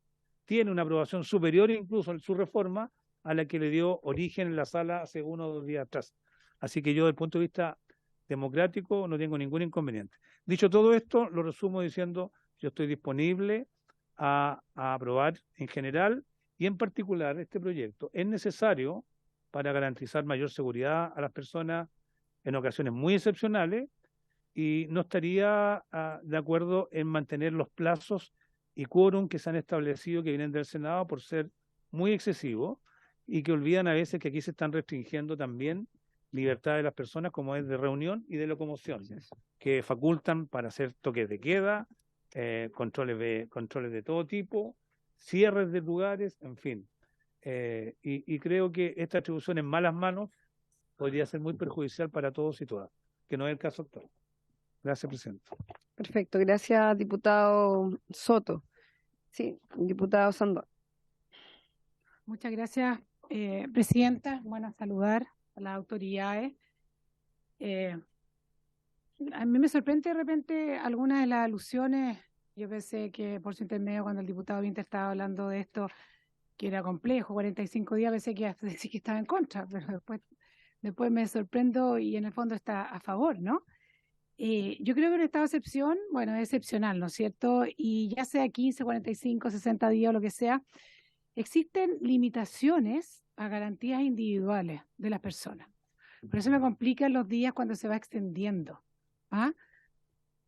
tiene una aprobación superior incluso en su reforma a la que le dio origen en la sala hace 1 o 2 días atrás. Así que yo, desde el punto de vista democrático, no tengo ningún inconveniente. Dicho todo esto, lo resumo diciendo, yo estoy disponible a aprobar en general y en particular este proyecto. Es necesario para garantizar mayor seguridad a las personas en ocasiones muy excepcionales y no estaría de acuerdo en mantener los plazos y quórum que se han establecido que vienen del Senado por ser muy excesivos y que olvidan a veces que aquí se están restringiendo también libertad de las personas, como es de reunión y de locomoción, que facultan para hacer toques de queda, controles de todo tipo, cierres de lugares, en fin. Y creo que esta atribución en malas manos podría ser muy perjudicial para todos y todas, que no es el caso actual. Gracias, Presidente. Perfecto, gracias, diputado Soto. Sí, diputado Sandón. Muchas gracias, Presidenta. Bueno, saludar a las autoridades. A mí me sorprende de repente algunas de las alusiones. Yo pensé que por su intermedio, cuando el diputado Winter estaba hablando de esto, que era complejo, 45 días, pensé que iba a decir que estaba en contra, pero después me sorprendo y en el fondo está a favor, ¿no? Yo creo que el estado de excepción, bueno, es excepcional, ¿no es cierto? Y ya sea 15, 45, 60 días o lo que sea, existen limitaciones a garantías individuales de las personas. Por eso me complican los días cuando se va extendiendo. ¿Ah?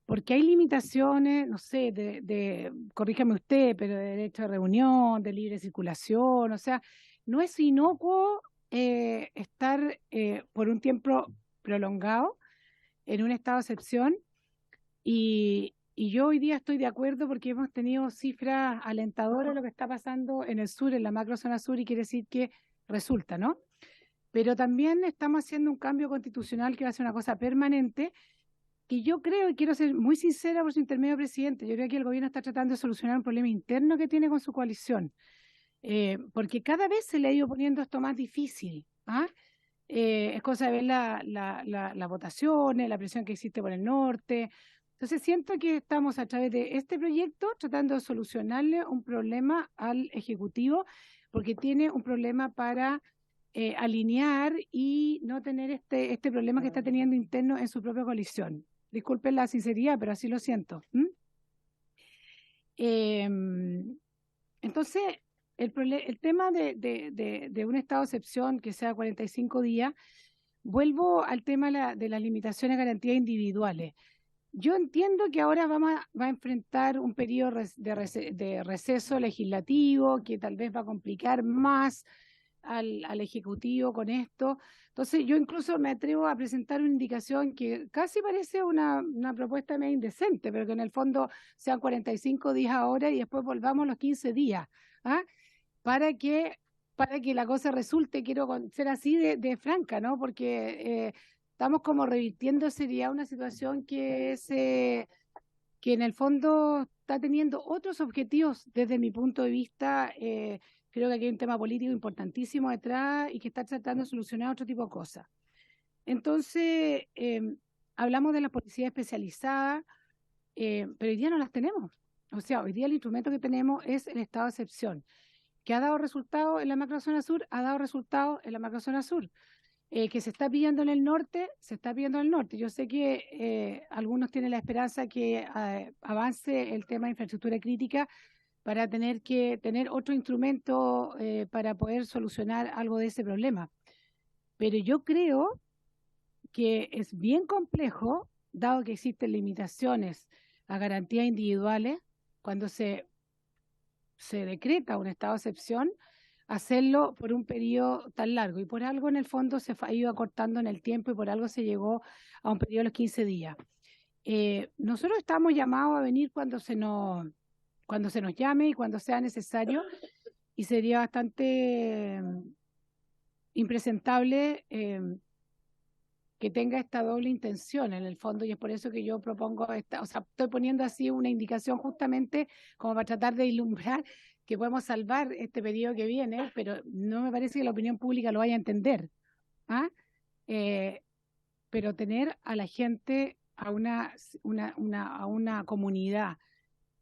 Porque hay limitaciones, no sé, corríjame usted, pero de derecho de reunión, de libre circulación, o sea, no es inocuo estar por un tiempo prolongado en un estado de excepción y yo hoy día estoy de acuerdo porque hemos tenido cifras alentadoras de lo que está pasando en el sur, en la macrozona sur, y quiere decir que resulta, ¿no? Pero también estamos haciendo un cambio constitucional que va a ser una cosa permanente, que yo creo, y quiero ser muy sincera por su intermedio, Presidente, yo creo que el gobierno está tratando de solucionar un problema interno que tiene con su coalición, porque cada vez se le ha ido poniendo esto más difícil, ¿ah? Es cosa de ver las votaciones, la presión que existe por el norte. Entonces siento que estamos a través de este proyecto tratando de solucionarle un problema al Ejecutivo, porque tiene un problema para alinear y no tener este problema que está teniendo interno en su propia coalición. Disculpen la sinceridad, pero así lo siento. Entonces, el tema de un estado de excepción que sea 45 días, vuelvo al tema de las limitaciones a garantías individuales. Yo entiendo que ahora va a enfrentar un periodo de receso legislativo que tal vez va a complicar más al Ejecutivo con esto. Entonces, yo incluso me atrevo a presentar una indicación que casi parece una propuesta medio indecente, pero que en el fondo sean 45 días ahora y después volvamos los 15 días, ¿ah? Para que la cosa resulte, quiero ser así de franca, ¿no? Porque estamos como revirtiendo, sería una situación que en el fondo está teniendo otros objetivos desde mi punto de vista. Creo que aquí hay un tema político importantísimo detrás y que está tratando de solucionar otro tipo de cosas. Entonces, hablamos de la policía especializada, pero hoy día no las tenemos. O sea, hoy día el instrumento que tenemos es el estado de excepción, que ha dado resultados en la macrozona sur, ha dado resultados en la macrozona sur. Que se está pidiendo en el norte, se está pidiendo en el norte. Yo sé que algunos tienen la esperanza que avance el tema de infraestructura crítica para tener que tener otro instrumento para poder solucionar algo de ese problema. Pero yo creo que es bien complejo, dado que existen limitaciones a garantías individuales, cuando se decreta un estado de excepción, hacerlo por un periodo tan largo. Y por algo en el fondo se ha ido acortando en el tiempo y por algo se llegó a un periodo de los 15 días. Nosotros estamos llamados a venir cuando se nos llame y cuando sea necesario, y sería bastante impresentable que tenga esta doble intención en el fondo, y es por eso que yo propongo estoy poniendo así una indicación justamente como para tratar de ilumbrar que podemos salvar este periodo que viene, pero no me parece que la opinión pública lo vaya a entender. ¿Ah? Pero tener a la gente, a una comunidad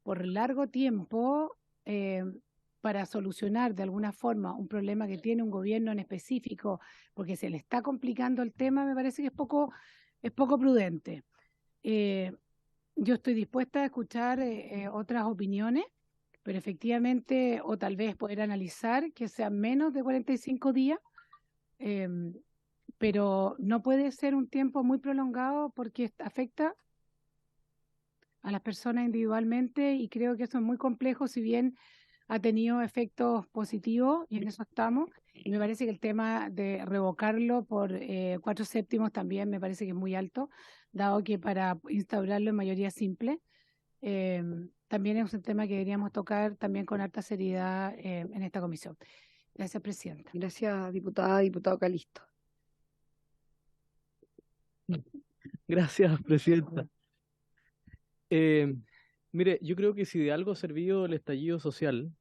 por largo tiempo para solucionar de alguna forma un problema que tiene un gobierno en específico, porque se le está complicando el tema, me parece que es poco prudente. Yo estoy dispuesta a escuchar otras opiniones, pero efectivamente, o tal vez poder analizar que sean menos de 45 días, pero no puede ser un tiempo muy prolongado porque afecta a las personas individualmente, y creo que eso es muy complejo, si bien ha tenido efectos positivos y en eso estamos, y me parece que el tema de revocarlo por 4/7 también me parece que es muy alto, dado que para instaurarlo en mayoría simple también es un tema que deberíamos tocar también con alta seriedad en esta comisión. Gracias, Presidenta. Gracias, diputado Calisto. Gracias, Presidenta. Mire, yo creo que si de algo ha servido el estallido social,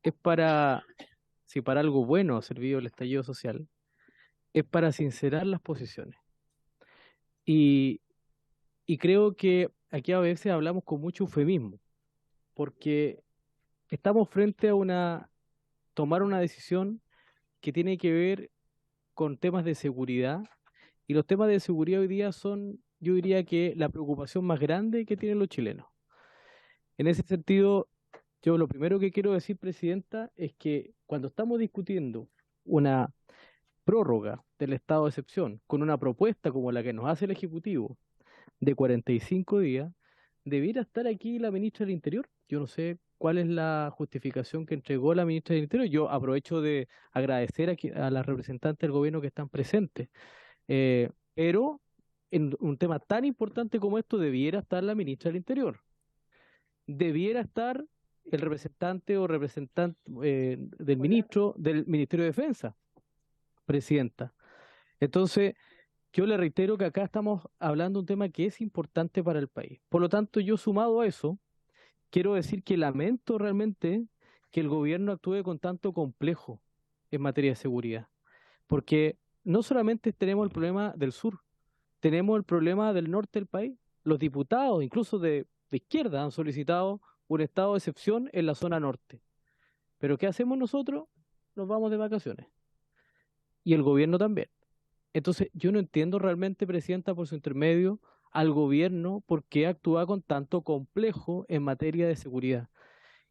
si para algo bueno ha servido el estallido social, es para sincerar las posiciones. Y creo que aquí a veces hablamos con mucho eufemismo, porque estamos frente a tomar una decisión que tiene que ver con temas de seguridad, y los temas de seguridad hoy día son, yo diría que la preocupación más grande que tienen los chilenos. En ese sentido, yo lo primero que quiero decir, Presidenta, es que cuando estamos discutiendo una prórroga del estado de excepción con una propuesta como la que nos hace el Ejecutivo de 45 días, debiera estar aquí la ministra del Interior. Yo no sé cuál es la justificación que entregó la ministra del Interior. Yo aprovecho de agradecer a las representantes del gobierno que están presentes. Pero en un tema tan importante como esto debiera estar la ministra del Interior. Debiera estar el representante o representante del ministro del Ministerio de Defensa, Presidenta. Entonces, yo le reitero que acá estamos hablando de un tema que es importante para el país. Por lo tanto, yo sumado a eso, quiero decir que lamento realmente que el gobierno actúe con tanto complejo en materia de seguridad. Porque no solamente tenemos el problema del sur, tenemos el problema del norte del país. Los diputados, incluso de izquierda, han solicitado un estado de excepción en la zona norte. Pero ¿qué hacemos nosotros? Nos vamos de vacaciones. Y el gobierno también. Entonces, yo no entiendo realmente, Presidenta, por su intermedio, al gobierno por qué actúa con tanto complejo en materia de seguridad.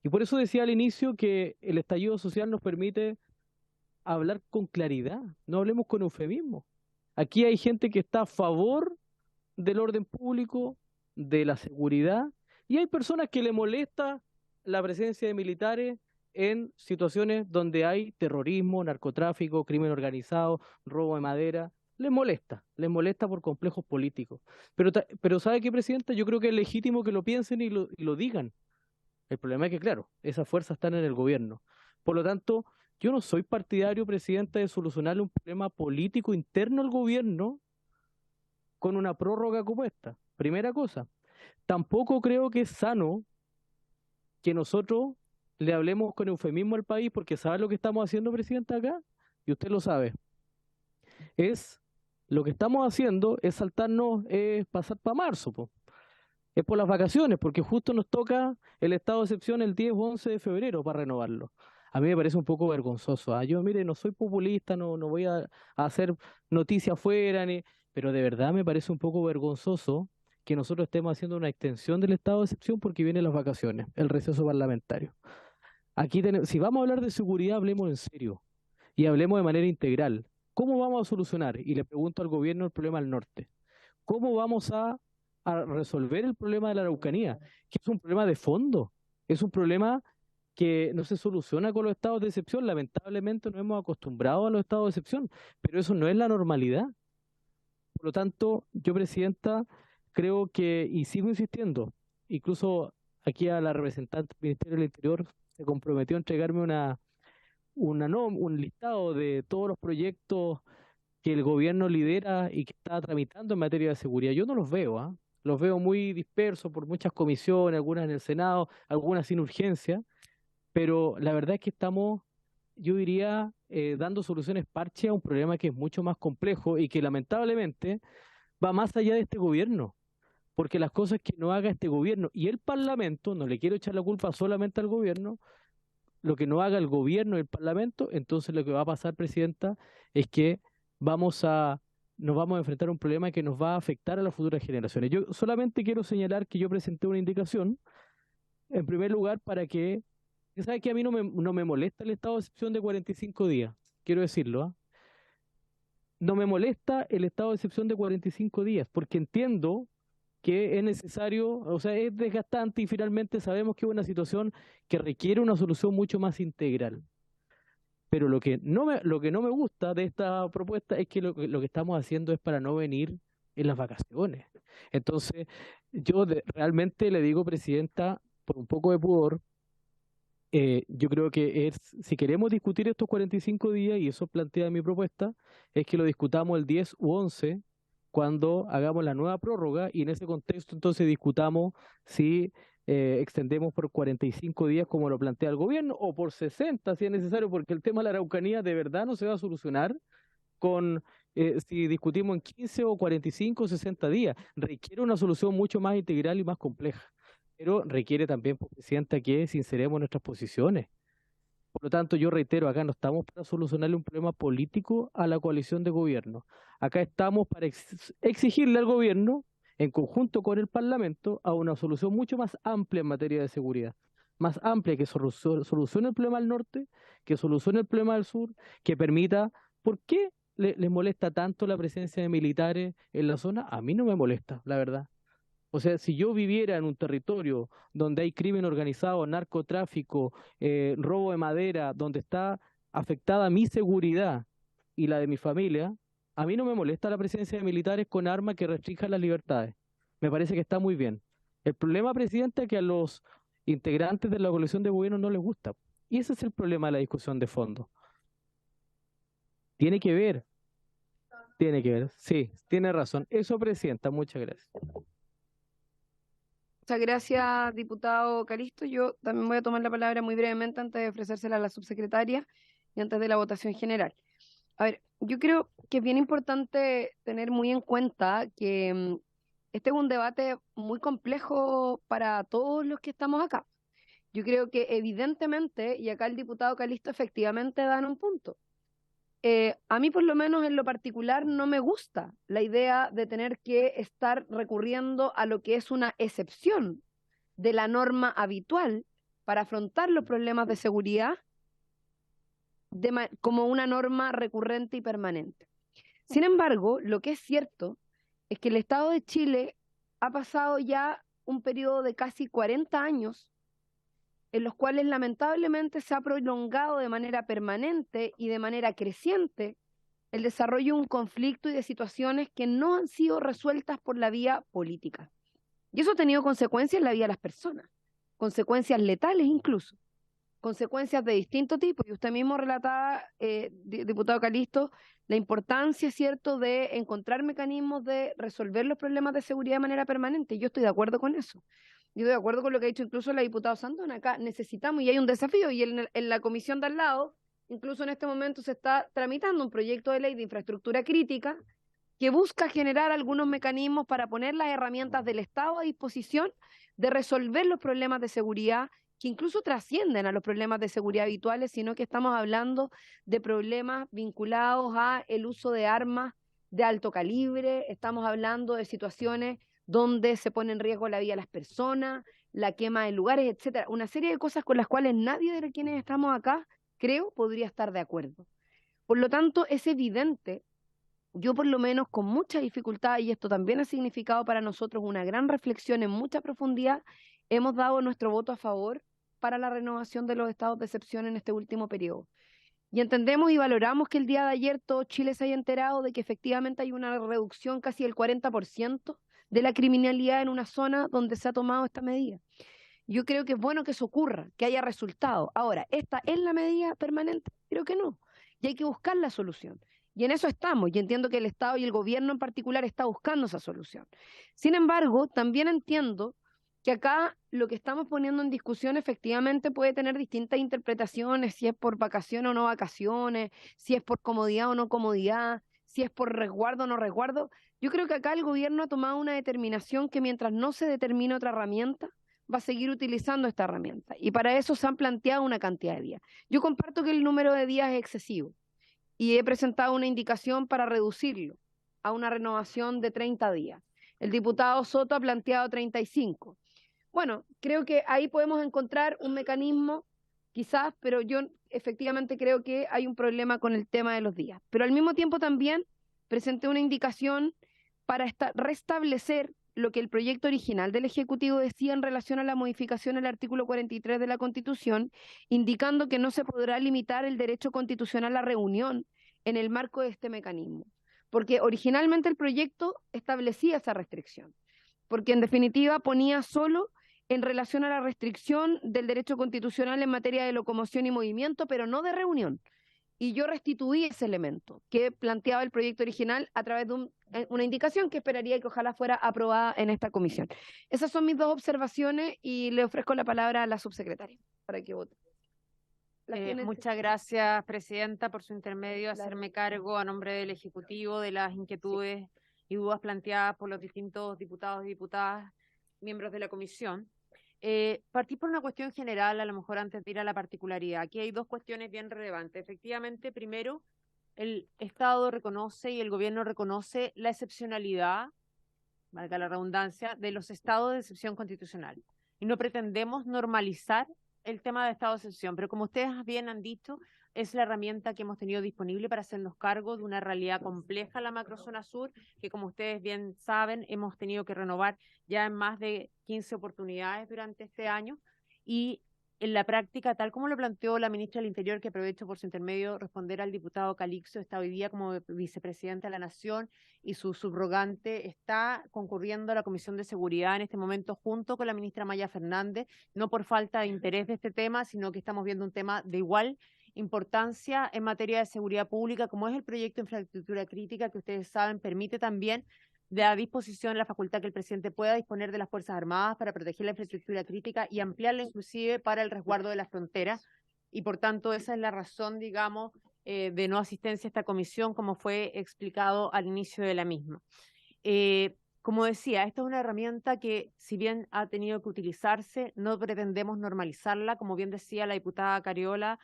Y por eso decía al inicio que el estallido social nos permite hablar con claridad, no hablemos con eufemismo. Aquí hay gente que está a favor del orden público, de la seguridad, y hay personas que le molesta la presencia de militares en situaciones donde hay terrorismo, narcotráfico, crimen organizado, robo de madera. Les molesta por complejos políticos. Pero ¿sabe qué, Presidenta? Yo creo que es legítimo que lo piensen y lo digan. El problema es que, claro, esas fuerzas están en el gobierno. Por lo tanto, yo no soy partidario, Presidenta, de solucionar un problema político interno al gobierno con una prórroga como esta. Primera cosa. Tampoco creo que es sano que nosotros le hablemos con eufemismo al país, porque ¿sabe lo que estamos haciendo, Presidenta, acá? Y usted lo sabe. Lo que estamos haciendo es pasar para marzo, po. Es por las vacaciones, porque justo nos toca el estado de excepción el 10 o 11 de febrero para renovarlo. A mí me parece un poco vergonzoso. Yo, mire, no soy populista, no voy a hacer noticias afuera, pero de verdad me parece un poco vergonzoso que nosotros estemos haciendo una extensión del estado de excepción porque vienen las vacaciones, el receso parlamentario. Aquí si vamos a hablar de seguridad, hablemos en serio y hablemos de manera integral. ¿Cómo vamos a solucionar? Y le pregunto al gobierno el problema al norte. ¿Cómo vamos a resolver el problema de la Araucanía? Que es un problema de fondo, es un problema que no se soluciona con los estados de excepción. Lamentablemente nos hemos acostumbrado a los estados de excepción, pero eso no es la normalidad. Por lo tanto, yo, Presidenta, creo que, y sigo insistiendo, incluso aquí a la representante del Ministerio del Interior se comprometió a entregarme un listado de todos los proyectos que el gobierno lidera y que está tramitando en materia de seguridad. Yo no los veo, los veo muy dispersos por muchas comisiones, algunas en el Senado, algunas sin urgencia, pero la verdad es que estamos, yo diría, dando soluciones parche a un problema que es mucho más complejo y que lamentablemente va más allá de este gobierno, porque las cosas que no haga este gobierno y el Parlamento, no le quiero echar la culpa solamente al gobierno, lo que no haga el gobierno y el Parlamento, entonces lo que va a pasar, Presidenta, es que nos vamos a enfrentar a un problema que nos va a afectar a las futuras generaciones. Yo solamente quiero señalar que yo presenté una indicación, en primer lugar, para que, ¿sabe que a mí no me molesta el estado de excepción de 45 días? Quiero decirlo, No me molesta el estado de excepción de 45 días, porque entiendo que es necesario, o sea, es desgastante y finalmente sabemos que es una situación que requiere una solución mucho más integral. Pero lo que no me gusta de esta propuesta es que lo que estamos haciendo es para no venir en las vacaciones. Entonces, yo realmente le digo, Presidenta, por un poco de pudor, yo creo que si queremos discutir estos 45 días, y eso plantea mi propuesta, es que lo discutamos el 10 u 11, cuando hagamos la nueva prórroga, y en ese contexto entonces discutamos si extendemos por 45 días como lo plantea el gobierno, o por 60 si es necesario, porque el tema de la Araucanía de verdad no se va a solucionar si discutimos en 15 o 45 o 60 días. Requiere una solución mucho más integral y más compleja, pero requiere también, Presidenta, que sinceremos nuestras posiciones. Por lo tanto, yo reitero, acá no estamos para solucionarle un problema político a la coalición de gobierno. Acá estamos para exigirle al gobierno, en conjunto con el Parlamento, a una solución mucho más amplia en materia de seguridad. Más amplia, que solucione el problema del norte, que solucione el problema del sur, que permita... ¿Por qué les molesta tanto la presencia de militares en la zona? A mí no me molesta, la verdad. O sea, si yo viviera en un territorio donde hay crimen organizado, narcotráfico, robo de madera, donde está afectada mi seguridad y la de mi familia, a mí no me molesta la presencia de militares con armas que restrinjan las libertades. Me parece que está muy bien. El problema, Presidenta, es que a los integrantes de la coalición de gobierno no les gusta. Y ese es el problema de la discusión de fondo. Tiene que ver, sí, tiene razón. Eso, Presidenta, muchas gracias. Muchas gracias, diputado Calisto. Yo también voy a tomar la palabra muy brevemente antes de ofrecérsela a la subsecretaria y antes de la votación general. A ver, yo creo que es bien importante tener muy en cuenta que este es un debate muy complejo para todos los que estamos acá. Yo creo que evidentemente, y acá el diputado Calisto efectivamente da en un punto, a mí por lo menos en lo particular no me gusta la idea de tener que estar recurriendo a lo que es una excepción de la norma habitual para afrontar los problemas de seguridad como una norma recurrente y permanente. Sin embargo, lo que es cierto es que el Estado de Chile ha pasado ya un periodo de casi 40 años en los cuales lamentablemente se ha prolongado de manera permanente y de manera creciente el desarrollo de un conflicto y de situaciones que no han sido resueltas por la vía política. Y eso ha tenido consecuencias en la vida de las personas, consecuencias letales incluso, consecuencias de distinto tipo. Y usted mismo relataba, diputado Calisto, la importancia, ¿cierto?, de encontrar mecanismos de resolver los problemas de seguridad de manera permanente. Yo estoy de acuerdo con eso. Yo estoy de acuerdo con lo que ha dicho incluso la diputada Sandón. Acá necesitamos, y hay un desafío, y en la comisión de al lado, incluso en este momento se está tramitando un proyecto de ley de infraestructura crítica que busca generar algunos mecanismos para poner las herramientas del Estado a disposición de resolver los problemas de seguridad que incluso trascienden a los problemas de seguridad habituales, sino que estamos hablando de problemas vinculados a el uso de armas de alto calibre, estamos hablando de situaciones donde se pone en riesgo la vida de las personas, la quema de lugares, etcétera. Una serie de cosas con las cuales nadie de quienes estamos acá, creo, podría estar de acuerdo. Por lo tanto, es evidente, yo por lo menos con mucha dificultad, y esto también ha significado para nosotros una gran reflexión en mucha profundidad, hemos dado nuestro voto a favor para la renovación de los estados de excepción en este último periodo. Y entendemos y valoramos que el día de ayer todo Chile se haya enterado de que efectivamente hay una reducción casi del 40% de la criminalidad en una zona donde se ha tomado esta medida. Yo creo que es bueno que eso ocurra, que haya resultado. Ahora, ¿esta es la medida permanente? Creo que no. Y hay que buscar la solución. Y en eso estamos. Y entiendo que el Estado y el gobierno en particular está buscando esa solución. Sin embargo, también entiendo que acá lo que estamos poniendo en discusión efectivamente puede tener distintas interpretaciones, si es por vacaciones o no vacaciones, si es por comodidad o no comodidad, si es por resguardo o no resguardo. Yo creo que acá el gobierno ha tomado una determinación que mientras no se determine otra herramienta, va a seguir utilizando esta herramienta. Y para eso se han planteado una cantidad de días. Yo comparto que el número de días es excesivo y he presentado una indicación para reducirlo a una renovación de 30 días. El diputado Soto ha planteado 35. Bueno, creo que ahí podemos encontrar un mecanismo, quizás, pero yo efectivamente creo que hay un problema con el tema de los días. Pero al mismo tiempo también presenté una indicación para restablecer lo que el proyecto original del Ejecutivo decía en relación a la modificación del artículo 43 de la Constitución, indicando que no se podrá limitar el derecho constitucional a reunión en el marco de este mecanismo. Porque originalmente el proyecto establecía esa restricción, porque en definitiva ponía solo en relación a la restricción del derecho constitucional en materia de locomoción y movimiento, pero no de reunión. Y yo restituí ese elemento que planteaba el proyecto original a través de una indicación que esperaría que ojalá fuera aprobada en esta comisión. Esas son mis dos observaciones y le ofrezco la palabra a la subsecretaria para que vote. Muchas gracias, presidenta, por su intermedio, hacerme cargo a nombre del Ejecutivo de las inquietudes y dudas planteadas por los distintos diputados y diputadas, miembros de la comisión. Partir por una cuestión general, a lo mejor antes de ir a la particularidad. Aquí hay dos cuestiones bien relevantes. Efectivamente, primero, el Estado reconoce y el gobierno reconoce la excepcionalidad, valga la redundancia, de los estados de excepción constitucional. Y no pretendemos normalizar el tema de estado de excepción, pero como ustedes bien han dicho, es la herramienta que hemos tenido disponible para hacernos cargo de una realidad compleja en la macrozona sur, que como ustedes bien saben, hemos tenido que renovar ya en más de 15 oportunidades durante este año, y en la práctica, tal como lo planteó la ministra del Interior, que aprovecho por su intermedio responder al diputado Calixto, está hoy día como vicepresidenta de la Nación y su subrogante está concurriendo a la Comisión de Seguridad en este momento junto con la ministra Maya Fernández, no por falta de interés de este tema, sino que estamos viendo un tema de igual importancia en materia de seguridad pública, como es el proyecto de infraestructura crítica, que ustedes saben permite también de a disposición la facultad que el presidente pueda disponer de las Fuerzas Armadas para proteger la infraestructura crítica y ampliarla inclusive para el resguardo de las fronteras. Y por tanto esa es la razón, digamos, de no asistencia a esta comisión, como fue explicado al inicio de la misma. Como decía, esta es una herramienta que, si bien ha tenido que utilizarse, no pretendemos normalizarla. Como bien decía la diputada Cariola,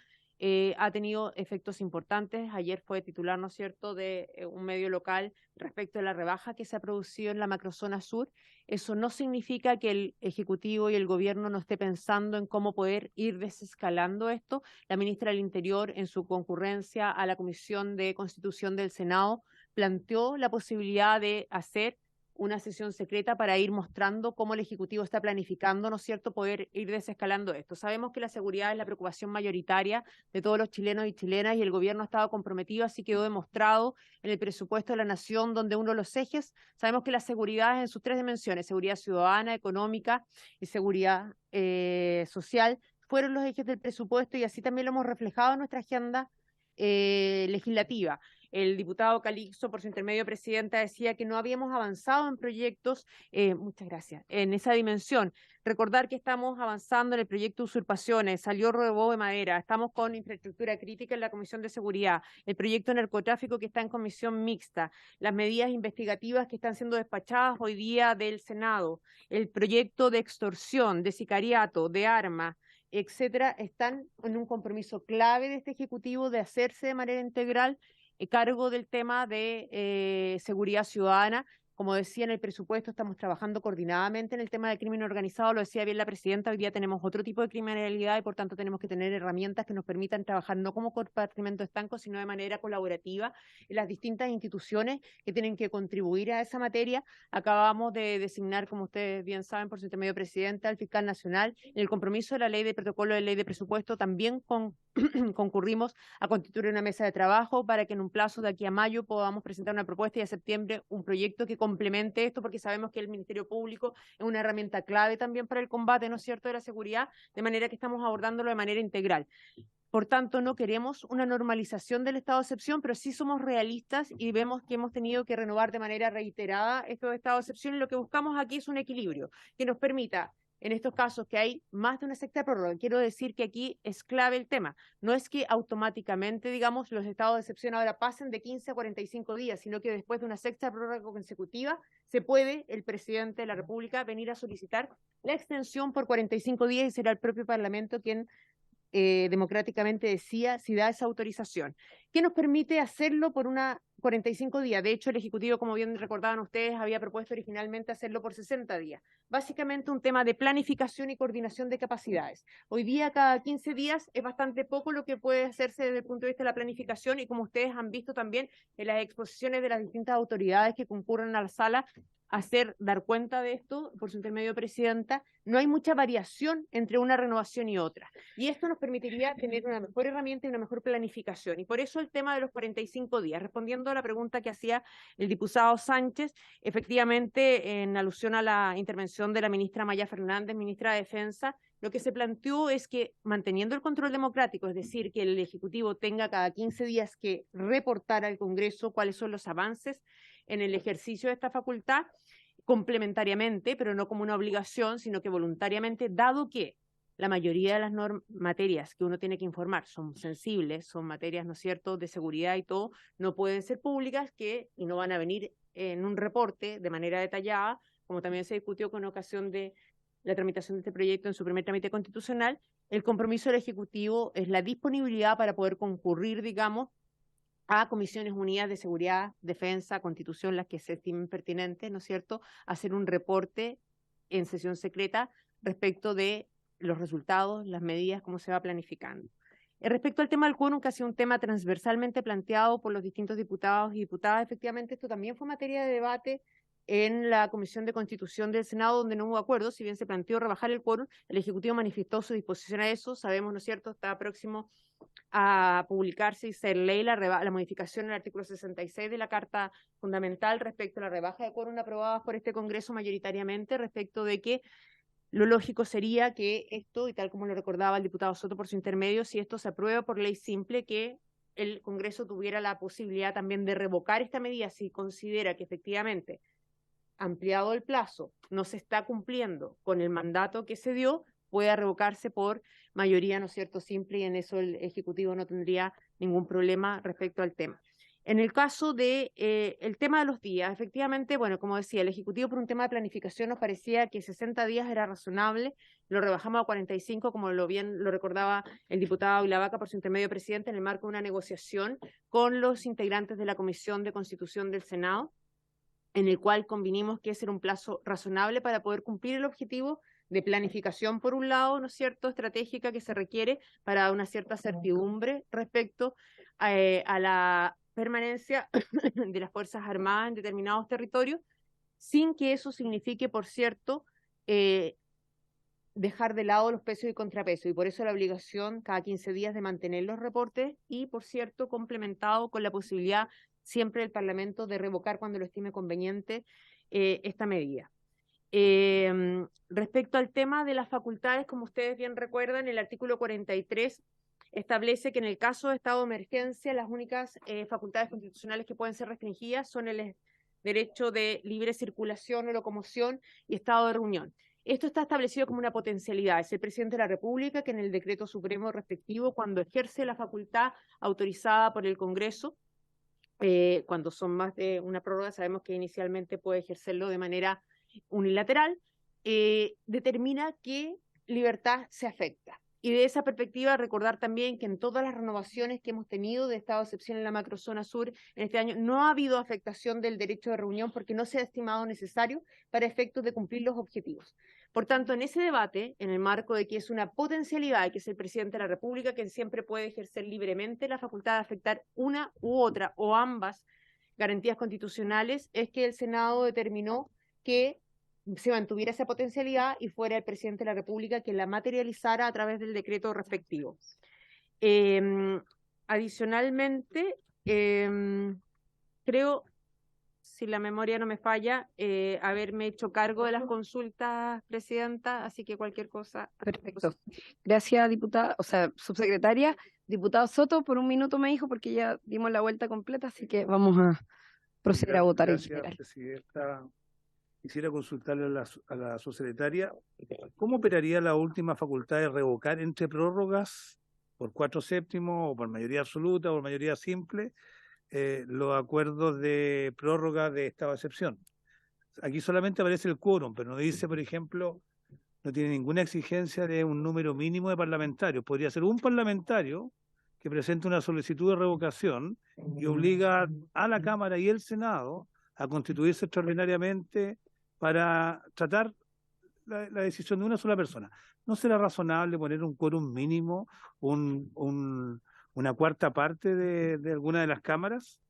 ha tenido efectos importantes. Ayer fue titular, ¿no es cierto?, de un medio local respecto a la rebaja que se ha producido en la macrozona sur. Eso no significa que el Ejecutivo y el Gobierno no esté pensando en cómo poder ir desescalando esto. La ministra del Interior, en su concurrencia a la Comisión de Constitución del Senado, planteó la posibilidad de hacer una sesión secreta para ir mostrando cómo el Ejecutivo está planificando, ¿no es cierto?, poder ir desescalando esto. Sabemos que la seguridad es la preocupación mayoritaria de todos los chilenos y chilenas y el Gobierno ha estado comprometido, así quedó demostrado en el presupuesto de la Nación, donde uno de los ejes, sabemos que la seguridad es en sus tres dimensiones, seguridad ciudadana, económica y seguridad social, fueron los ejes del presupuesto y así también lo hemos reflejado en nuestra agenda legislativa. El diputado Calixto, por su intermedio, presidenta, decía que no habíamos avanzado en proyectos, muchas gracias, en esa dimensión. Recordar que estamos avanzando en el proyecto de usurpaciones, salió Robo de Madera, estamos con infraestructura crítica en la Comisión de Seguridad, el proyecto de narcotráfico que está en comisión mixta, las medidas investigativas que están siendo despachadas hoy día del Senado, el proyecto de extorsión, de sicariato, de armas, etcétera, están en un compromiso clave de este Ejecutivo de hacerse de manera integral cargo del tema de seguridad ciudadana. Como decía, en el presupuesto estamos trabajando coordinadamente en el tema del crimen organizado, lo decía bien la presidenta, hoy día tenemos otro tipo de criminalidad y por tanto tenemos que tener herramientas que nos permitan trabajar no como compartimento estanco, sino de manera colaborativa en las distintas instituciones que tienen que contribuir a esa materia. Acabamos de designar, como ustedes bien saben, por su intermedio presidenta, al fiscal nacional. En el compromiso de la ley de protocolo de ley de presupuesto también concurrimos a constituir una mesa de trabajo para que en un plazo de aquí a mayo podamos presentar una propuesta y a septiembre un proyecto que complemente esto, porque sabemos que el Ministerio Público es una herramienta clave también para el combate, ¿no es cierto?, de la seguridad, de manera que estamos abordándolo de manera integral. Por tanto, no queremos una normalización del estado de excepción, pero sí somos realistas y vemos que hemos tenido que renovar de manera reiterada estos estados de excepción y lo que buscamos aquí es un equilibrio que nos permita, en estos casos que hay más de una sexta prórroga, quiero decir que aquí es clave el tema. No es que automáticamente, digamos, los estados de excepción ahora pasen de 15 a 45 días, sino que después de una sexta prórroga consecutiva se puede el presidente de la República venir a solicitar la extensión por 45 días y será el propio Parlamento quien democráticamente decía si da esa autorización. ¿Qué nos permite hacerlo por 45 días? De hecho, el Ejecutivo, como bien recordaban ustedes, había propuesto originalmente hacerlo por 60 días. Básicamente un tema de planificación y coordinación de capacidades. Hoy día, cada 15 días, es bastante poco lo que puede hacerse desde el punto de vista de la planificación y como ustedes han visto también en las exposiciones de las distintas autoridades que concurren a la sala, dar cuenta de esto, por su intermedio presidenta, no hay mucha variación entre una renovación y otra. Y esto nos permitiría tener una mejor herramienta y una mejor planificación. Y por eso el tema de los 45 días. Respondiendo a la pregunta que hacía el diputado Sánchez, efectivamente, en alusión a la intervención de la ministra Maya Fernández, ministra de Defensa, lo que se planteó es que, manteniendo el control democrático, es decir, que el Ejecutivo tenga cada 15 días que reportar al Congreso cuáles son los avances en el ejercicio de esta facultad, complementariamente, pero no como una obligación, sino que voluntariamente, dado que la mayoría de las materias que uno tiene que informar son sensibles, son materias, ¿no es cierto?, de seguridad y todo, no pueden ser públicas y no van a venir en un reporte de manera detallada, como también se discutió con ocasión de la tramitación de este proyecto en su primer trámite constitucional. El compromiso del Ejecutivo es la disponibilidad para poder concurrir, digamos, a comisiones unidas de seguridad, defensa, constitución, las que se estimen pertinentes, ¿no es cierto?, hacer un reporte en sesión secreta respecto de los resultados, las medidas, cómo se va planificando. Respecto al tema del quórum, que ha sido un tema transversalmente planteado por los distintos diputados y diputadas, efectivamente esto también fue materia de debate en la Comisión de Constitución del Senado, donde no hubo acuerdo, si bien se planteó rebajar el quórum, el Ejecutivo manifestó su disposición a eso, sabemos, ¿no es cierto?, está próximo a publicarse y ser ley la modificación del artículo 66 de la Carta Fundamental respecto a la rebaja de quórum aprobadas por este Congreso mayoritariamente, respecto de que lo lógico sería que esto, y tal como lo recordaba el diputado Soto por su intermedio, si esto se aprueba por ley simple, que el Congreso tuviera la posibilidad también de revocar esta medida si considera que efectivamente, ampliado el plazo, no se está cumpliendo con el mandato que se dio, pueda revocarse por mayoría, ¿no es cierto?, simple, y en eso el Ejecutivo no tendría ningún problema respecto al tema. En el caso de el tema de los días, efectivamente, bueno, como decía, el Ejecutivo por un tema de planificación nos parecía que 60 días era razonable. lo rebajamos a 45, como lo recordaba el diputado Vilavaca por su intermedio presidente, en el marco de una negociación con los integrantes de la Comisión de Constitución del Senado, en el cual convinimos que ese era un plazo razonable para poder cumplir el objetivo de planificación, por un lado, ¿no es cierto?, estratégica que se requiere para una cierta certidumbre respecto a la permanencia de las Fuerzas Armadas en determinados territorios, sin que eso signifique, por cierto, dejar de lado los pesos y contrapesos, y por eso la obligación cada 15 días de mantener los reportes y, por cierto, complementado con la posibilidad siempre del Parlamento de revocar cuando lo estime conveniente esta medida. Respecto al tema de las facultades, como ustedes bien recuerdan, el artículo 43 establece que en el caso de estado de emergencia las únicas facultades constitucionales que pueden ser restringidas son el derecho de libre circulación o locomoción y estado de reunión. Esto está establecido como una potencialidad. Es el presidente de la República que en el decreto supremo respectivo, cuando ejerce la facultad autorizada por el Congreso, cuando son más de una prórroga, sabemos que inicialmente puede ejercerlo de manera unilateral, determina qué libertad se afecta. Y de esa perspectiva, recordar también que en todas las renovaciones que hemos tenido de estado de excepción en la macrozona sur en este año, no ha habido afectación del derecho de reunión porque no se ha estimado necesario para efectos de cumplir los objetivos. Por tanto, en ese debate, en el marco de que es una potencialidad y que es el presidente de la República quien siempre puede ejercer libremente la facultad de afectar una u otra o ambas garantías constitucionales, es que el Senado determinó que se mantuviera esa potencialidad y fuera el presidente de la República quien la materializara a través del decreto respectivo. Adicionalmente, creo, si la memoria no me falla, haberme hecho cargo de las consultas, presidenta, así que cualquier cosa. Perfecto. Gracias, diputada, subsecretaria. Diputado Soto, por un minuto me dijo, porque ya dimos la vuelta completa, así que vamos a proceder a votar en general. Presidenta. Quisiera consultarle a la subsecretaria, ¿cómo operaría la última facultad de revocar entre prórrogas por 4/7 o por mayoría absoluta o por mayoría simple los acuerdos de prórroga de estado de excepción? Aquí solamente aparece el quórum, pero no dice, por ejemplo, no tiene ninguna exigencia de un número mínimo de parlamentarios. Podría ser un parlamentario que presente una solicitud de revocación y obliga a la Cámara y el Senado a constituirse extraordinariamente para tratar la decisión de una sola persona. ¿No será razonable poner un quórum mínimo, una cuarta parte de alguna de las cámaras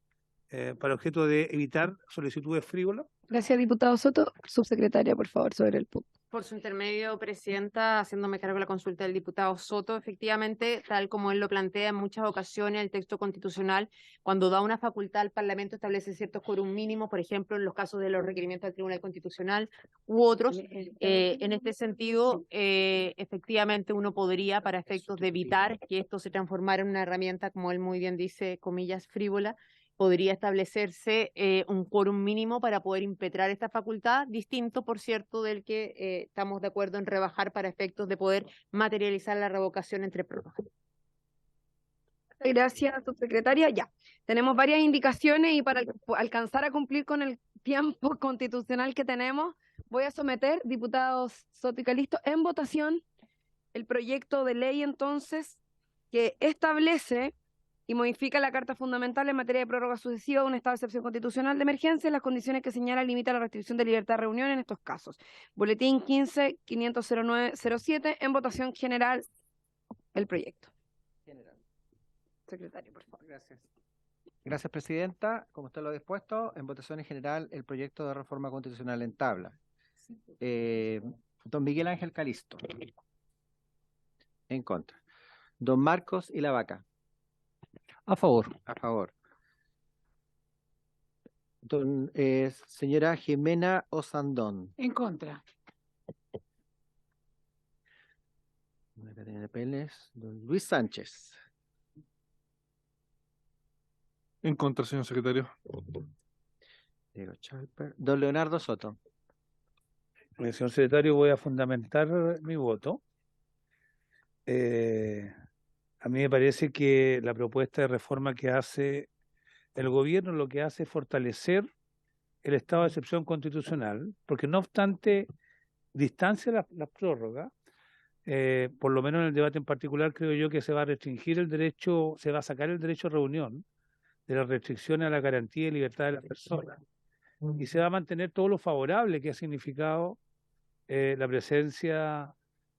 para objeto de evitar solicitudes frívolas? Gracias, diputado Soto. Subsecretaria, por favor, sobre el punto. Por su intermedio, presidenta, haciéndome cargo de la consulta del diputado Soto, efectivamente, tal como él lo plantea en muchas ocasiones, el texto constitucional, cuando da una facultad al Parlamento, establece ciertos quórum mínimos, por ejemplo, en los casos de los requerimientos del Tribunal Constitucional u otros. En este sentido, efectivamente, uno podría, para efectos de evitar que esto se transformara en una herramienta, como él muy bien dice, comillas, frívola, podría establecerse un quórum mínimo para poder impetrar esta facultad, distinto, por cierto, del que estamos de acuerdo en rebajar para efectos de poder materializar la revocación entre prórrogas. Gracias, subsecretaria. Ya, tenemos varias indicaciones y para alcanzar a cumplir con el tiempo constitucional que tenemos, voy a someter, diputados Soto y Calisto, en votación el proyecto de ley, entonces, que establece y modifica la Carta Fundamental en materia de prórroga sucesiva de un estado de excepción constitucional de emergencia en las condiciones que señala limita la restricción de libertad de reunión en estos casos. Boletín 15-509-07, en votación general el proyecto. Secretario, por favor. Gracias. Gracias, presidenta. Como usted lo ha dispuesto, en votación en general el proyecto de reforma constitucional en tabla. Don Miguel Ángel Calisto. En contra. Don Marcos y la Vaca. A favor. A favor. Señora Jimena Osandón. En contra. Catarina Pérez. Don Luis Sánchez. En contra, señor secretario. Diego Chalper. Don Leonardo Soto. Señor secretario, voy a fundamentar mi voto. A mí me parece que la propuesta de reforma que hace el gobierno lo que hace es fortalecer el estado de excepción constitucional, porque no obstante distancia la prórroga, por lo menos en el debate en particular, creo yo que se va a restringir el derecho, se va a sacar el derecho a reunión de las restricciones a la garantía y libertad de las personas. Y se va a mantener todo lo favorable que ha significado la presencia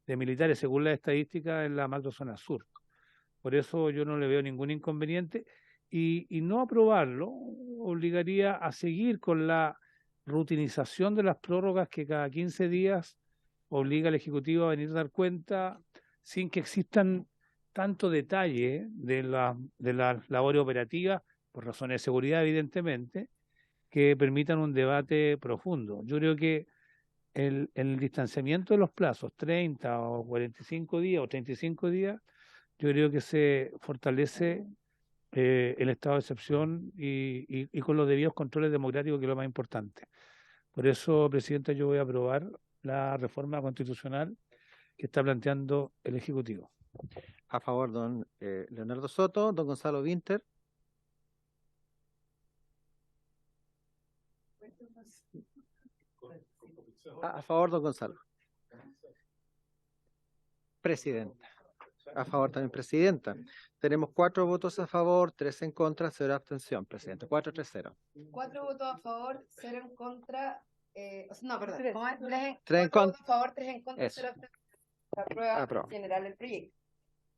de militares, según las estadísticas, en la macrozona sur. Por eso yo no le veo ningún inconveniente y no aprobarlo obligaría a seguir con la rutinización de las prórrogas que cada 15 días obliga al Ejecutivo a venir a dar cuenta sin que existan tanto detalle de las labores operativas, por razones de seguridad evidentemente, que permitan un debate profundo. Yo creo que el distanciamiento de los plazos, 30 o 45 días o 35 días, yo creo que se fortalece el estado de excepción y con los debidos controles democráticos, que es lo más importante. Por eso, Presidenta, yo voy a aprobar la reforma constitucional que está planteando el Ejecutivo. A favor, don Leonardo Soto. Don Gonzalo Winter. A favor, don Gonzalo. Presidenta. A favor también, Presidenta. Tenemos 4 votos a favor, 3 en contra, 0 abstención, Presidente. 4-3-0. 4 votos a favor, 0 en contra. No, perdón. 3 en cuatro contra. votos a favor, 3 en contra, Eso. 0 abstención. Se aprueba Aprueba. en general el proyecto.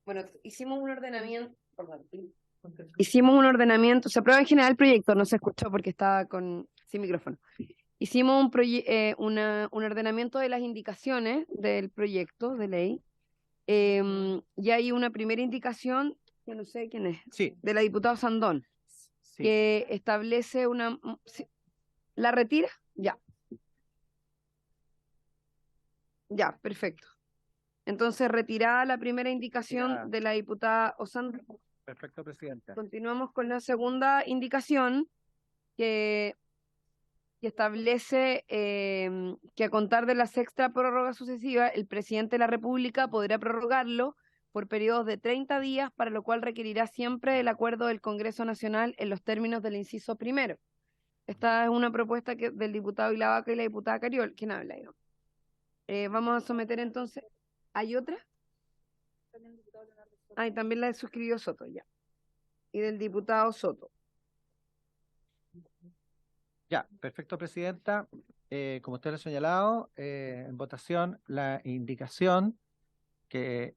Bueno, hicimos un ordenamiento. Perdón. Hicimos un ordenamiento. Se aprueba en general el proyecto. No se escuchó porque estaba sin micrófono. Hicimos un ordenamiento de las indicaciones del proyecto de ley. Y hay una primera indicación, que no sé quién es, Sí. de la diputada Sandón, Sí. que establece una... ¿La retira? Ya. Ya, perfecto. Entonces, retirada la primera indicación Retirada. de la diputada Osandón. Perfecto, Presidenta. Continuamos con la segunda indicación que establece que a contar de la sexta prórroga sucesiva, el presidente de la República podrá prorrogarlo por periodos de 30 días, para lo cual requerirá siempre el acuerdo del Congreso Nacional en los términos del inciso primero. Esta es una propuesta del diputado Ilavaca y la diputada Cariol. ¿Quién habla ahí? Vamos a someter entonces. ¿Hay otra? Ah, y también la suscribió Soto, ya. Y del diputado Soto. Ya, perfecto, Presidenta. Como usted lo ha señalado, en votación la indicación que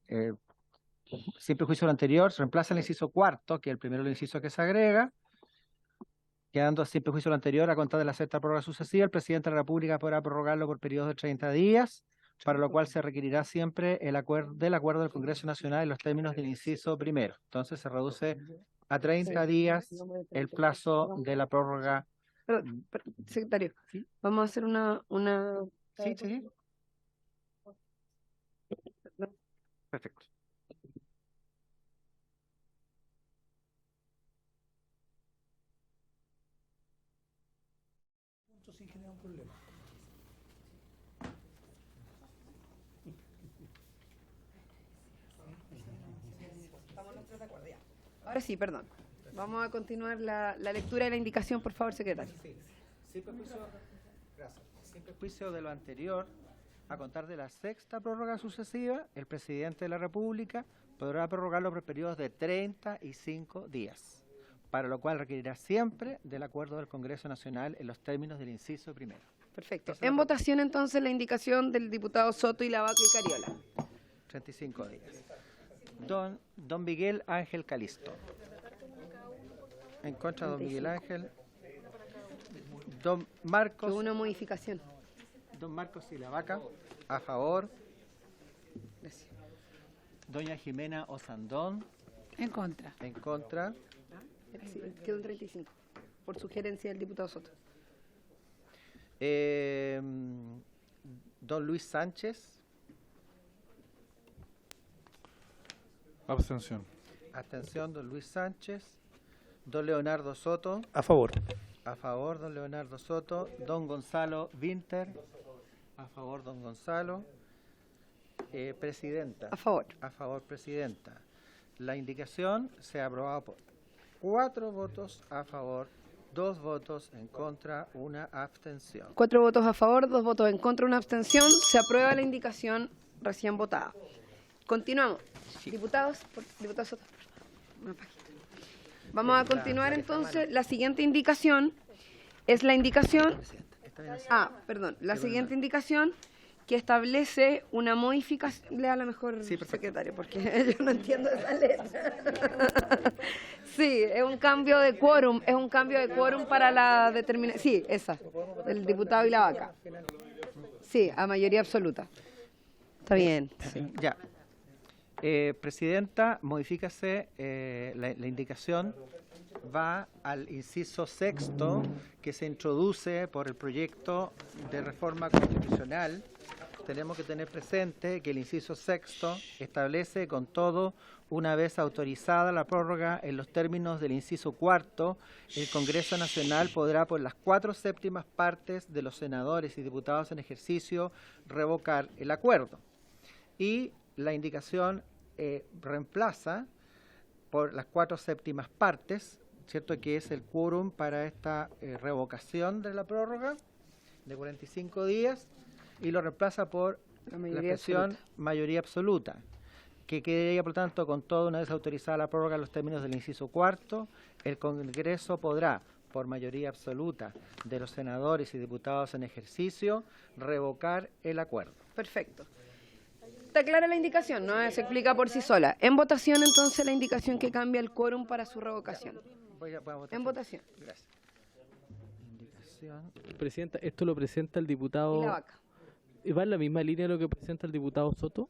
sin perjuicio de lo anterior se reemplaza el inciso cuarto, que es el primero del inciso que se agrega, quedando sin perjuicio de lo anterior a contar de la sexta prórroga sucesiva, el Presidente de la República podrá prorrogarlo por periodos de 30 días, para lo cual se requerirá siempre el acuerdo del Congreso Nacional en los términos del inciso primero. Entonces se reduce a 30 días el plazo de la prórroga. Perdón, secretario, vamos a hacer una... Sí, sí. Perfecto. Sin generar un problema. Ahora sí, perdón. Vamos a continuar la lectura de la indicación, por favor, secretario. Sí. Sin perjuicio de lo anterior, a contar de la sexta prórroga sucesiva, el Presidente de la República podrá prorrogarlo por periodos de 35 días, para lo cual requerirá siempre del acuerdo del Congreso Nacional en los términos del inciso primero. Perfecto. En votación, entonces, la indicación del diputado Soto, Ilavaca y Cariola. 35 días. Don Miguel Ángel Calisto. En contra de don Miguel Ángel. Don Marcos. Una modificación. Don Marcos Ilavaca. A favor. Gracias. Doña Jimena Osandón. En contra. En contra. Sí, quedó en 35, por sugerencia del diputado Soto. Don Luis Sánchez. Abstención. Abstención, don Luis Sánchez. Don Leonardo Soto. A favor. A favor, don Leonardo Soto. Don Gonzalo Winter. A favor, don Gonzalo. Presidenta. A favor. A favor, Presidenta. La indicación se ha aprobado por 4 votos a favor, 2 votos en contra, 1 abstención. 4 votos a favor, 2 votos en contra, 1 abstención. Se aprueba la indicación recién votada. Continuamos. Diputados Soto, una página. Vamos a continuar entonces. La siguiente indicación es la indicación... la siguiente indicación que establece una modificación... Lea a lo mejor, secretario, porque yo no entiendo esa letra. Sí, es un cambio de quórum, para la determinación... Sí, esa, del diputado y la vaca. Sí, a mayoría absoluta. Está bien. Sí. Ya. Presidenta, modifícase la indicación, va al inciso 6º que se introduce por el proyecto de reforma constitucional. Tenemos que tener presente que el inciso 6º establece con todo, una vez autorizada la prórroga en los términos del inciso 4º, el Congreso Nacional podrá por las 4/7 partes de los senadores y diputados en ejercicio revocar el acuerdo. Y la indicación reemplaza por las 4/7 partes, ¿cierto?, que es el quórum para esta revocación de la prórroga de 45 días, y lo reemplaza por la expresión mayoría absoluta, que quedaría, por tanto, con todo, una vez autorizada la prórroga en los términos del inciso 4º, el Congreso podrá, por mayoría absoluta de los senadores y diputados en ejercicio, revocar el acuerdo. Perfecto. Está clara la indicación, ¿no? Se explica por sí sola. En votación, entonces, la indicación que cambia el quórum para su revocación. Voy a votar. En votación. Gracias. Presidenta, esto lo presenta el diputado... Y la vaca. ¿Va en la misma línea de lo que presenta el diputado Soto?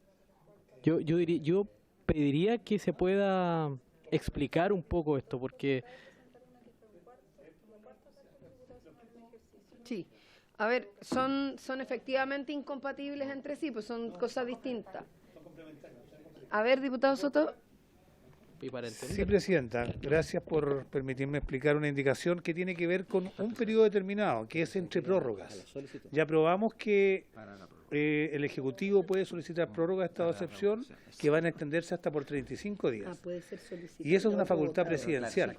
Yo pediría que se pueda explicar un poco esto, porque... Sí. A ver, son efectivamente incompatibles entre sí, pues son cosas distintas. A ver, diputado Soto. Sí, Presidenta, gracias por permitirme explicar una indicación que tiene que ver con un periodo determinado, que es entre prórrogas. Ya aprobamos que el Ejecutivo puede solicitar prórroga de estado de excepción que van a extenderse hasta por 35 días. Puede ser solicitado. Y eso es una facultad presidencial.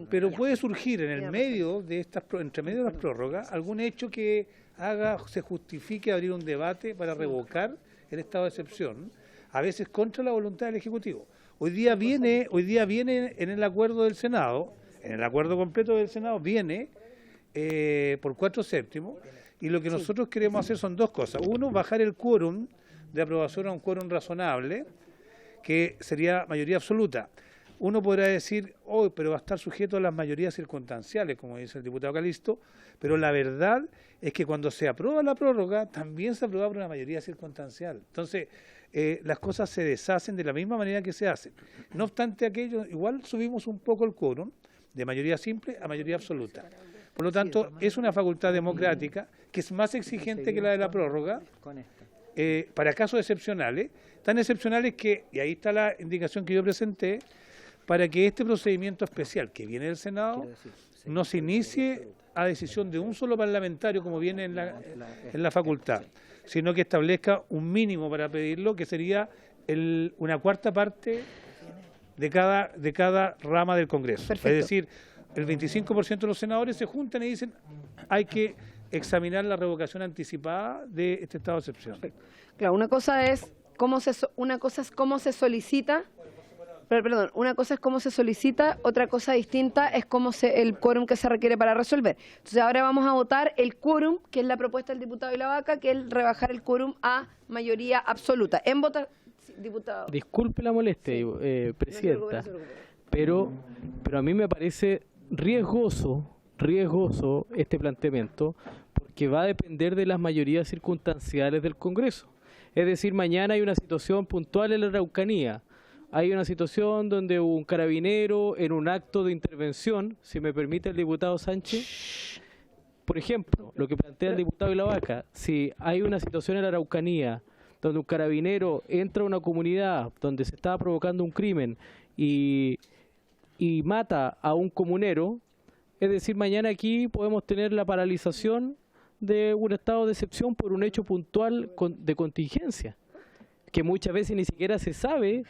Pero puede surgir en el medio de entre medio de las prórrogas algún hecho que se justifique abrir un debate para revocar el estado de excepción, a veces contra la voluntad del Ejecutivo. Hoy día viene en el acuerdo del Senado, en el acuerdo completo del Senado, viene por 4/7, y lo que nosotros queremos hacer son dos cosas. Uno, bajar el quórum de aprobación a un quórum razonable, que sería mayoría absoluta. Uno podrá decir, pero va a estar sujeto a las mayorías circunstanciales, como dice el diputado Calisto, pero la verdad es que cuando se aprueba la prórroga, también se aprueba por una mayoría circunstancial. Entonces, las cosas se deshacen de la misma manera que se hacen. No obstante aquello, igual subimos un poco el quórum de mayoría simple a mayoría absoluta. Por lo tanto, es una facultad democrática que es más exigente que la de la prórroga para casos excepcionales, tan excepcionales que, y ahí está la indicación que yo presenté, para que este procedimiento especial que viene del Senado no se inicie a decisión de un solo parlamentario como viene en la facultad, sino que establezca un mínimo para pedirlo, que sería una cuarta parte de cada rama del Congreso. Perfecto. Es decir, el 25% de los senadores se juntan y dicen hay que examinar la revocación anticipada de este estado de excepción. Perfecto. Claro, una cosa es cómo se solicita. Perdón, una cosa es cómo se solicita, otra cosa distinta es el quórum que se requiere para resolver. Entonces ahora vamos a votar el quórum, que es la propuesta del diputado y la vaca, que es rebajar el quórum a mayoría absoluta. En votación, diputado. Disculpe la molestia, Presidenta, pero a mí me parece riesgoso este planteamiento, porque va a depender de las mayorías circunstanciales del Congreso. Es decir, mañana hay una situación puntual en la Araucanía. Hay una situación donde un carabinero en un acto de intervención, si me permite el diputado Sánchez, por ejemplo, lo que plantea el diputado y la vaca, si hay una situación en la Araucanía donde un carabinero entra a una comunidad donde se está provocando un crimen y mata a un comunero, es decir, mañana aquí podemos tener la paralización de un estado de excepción por un hecho puntual de contingencia, que muchas veces ni siquiera se sabe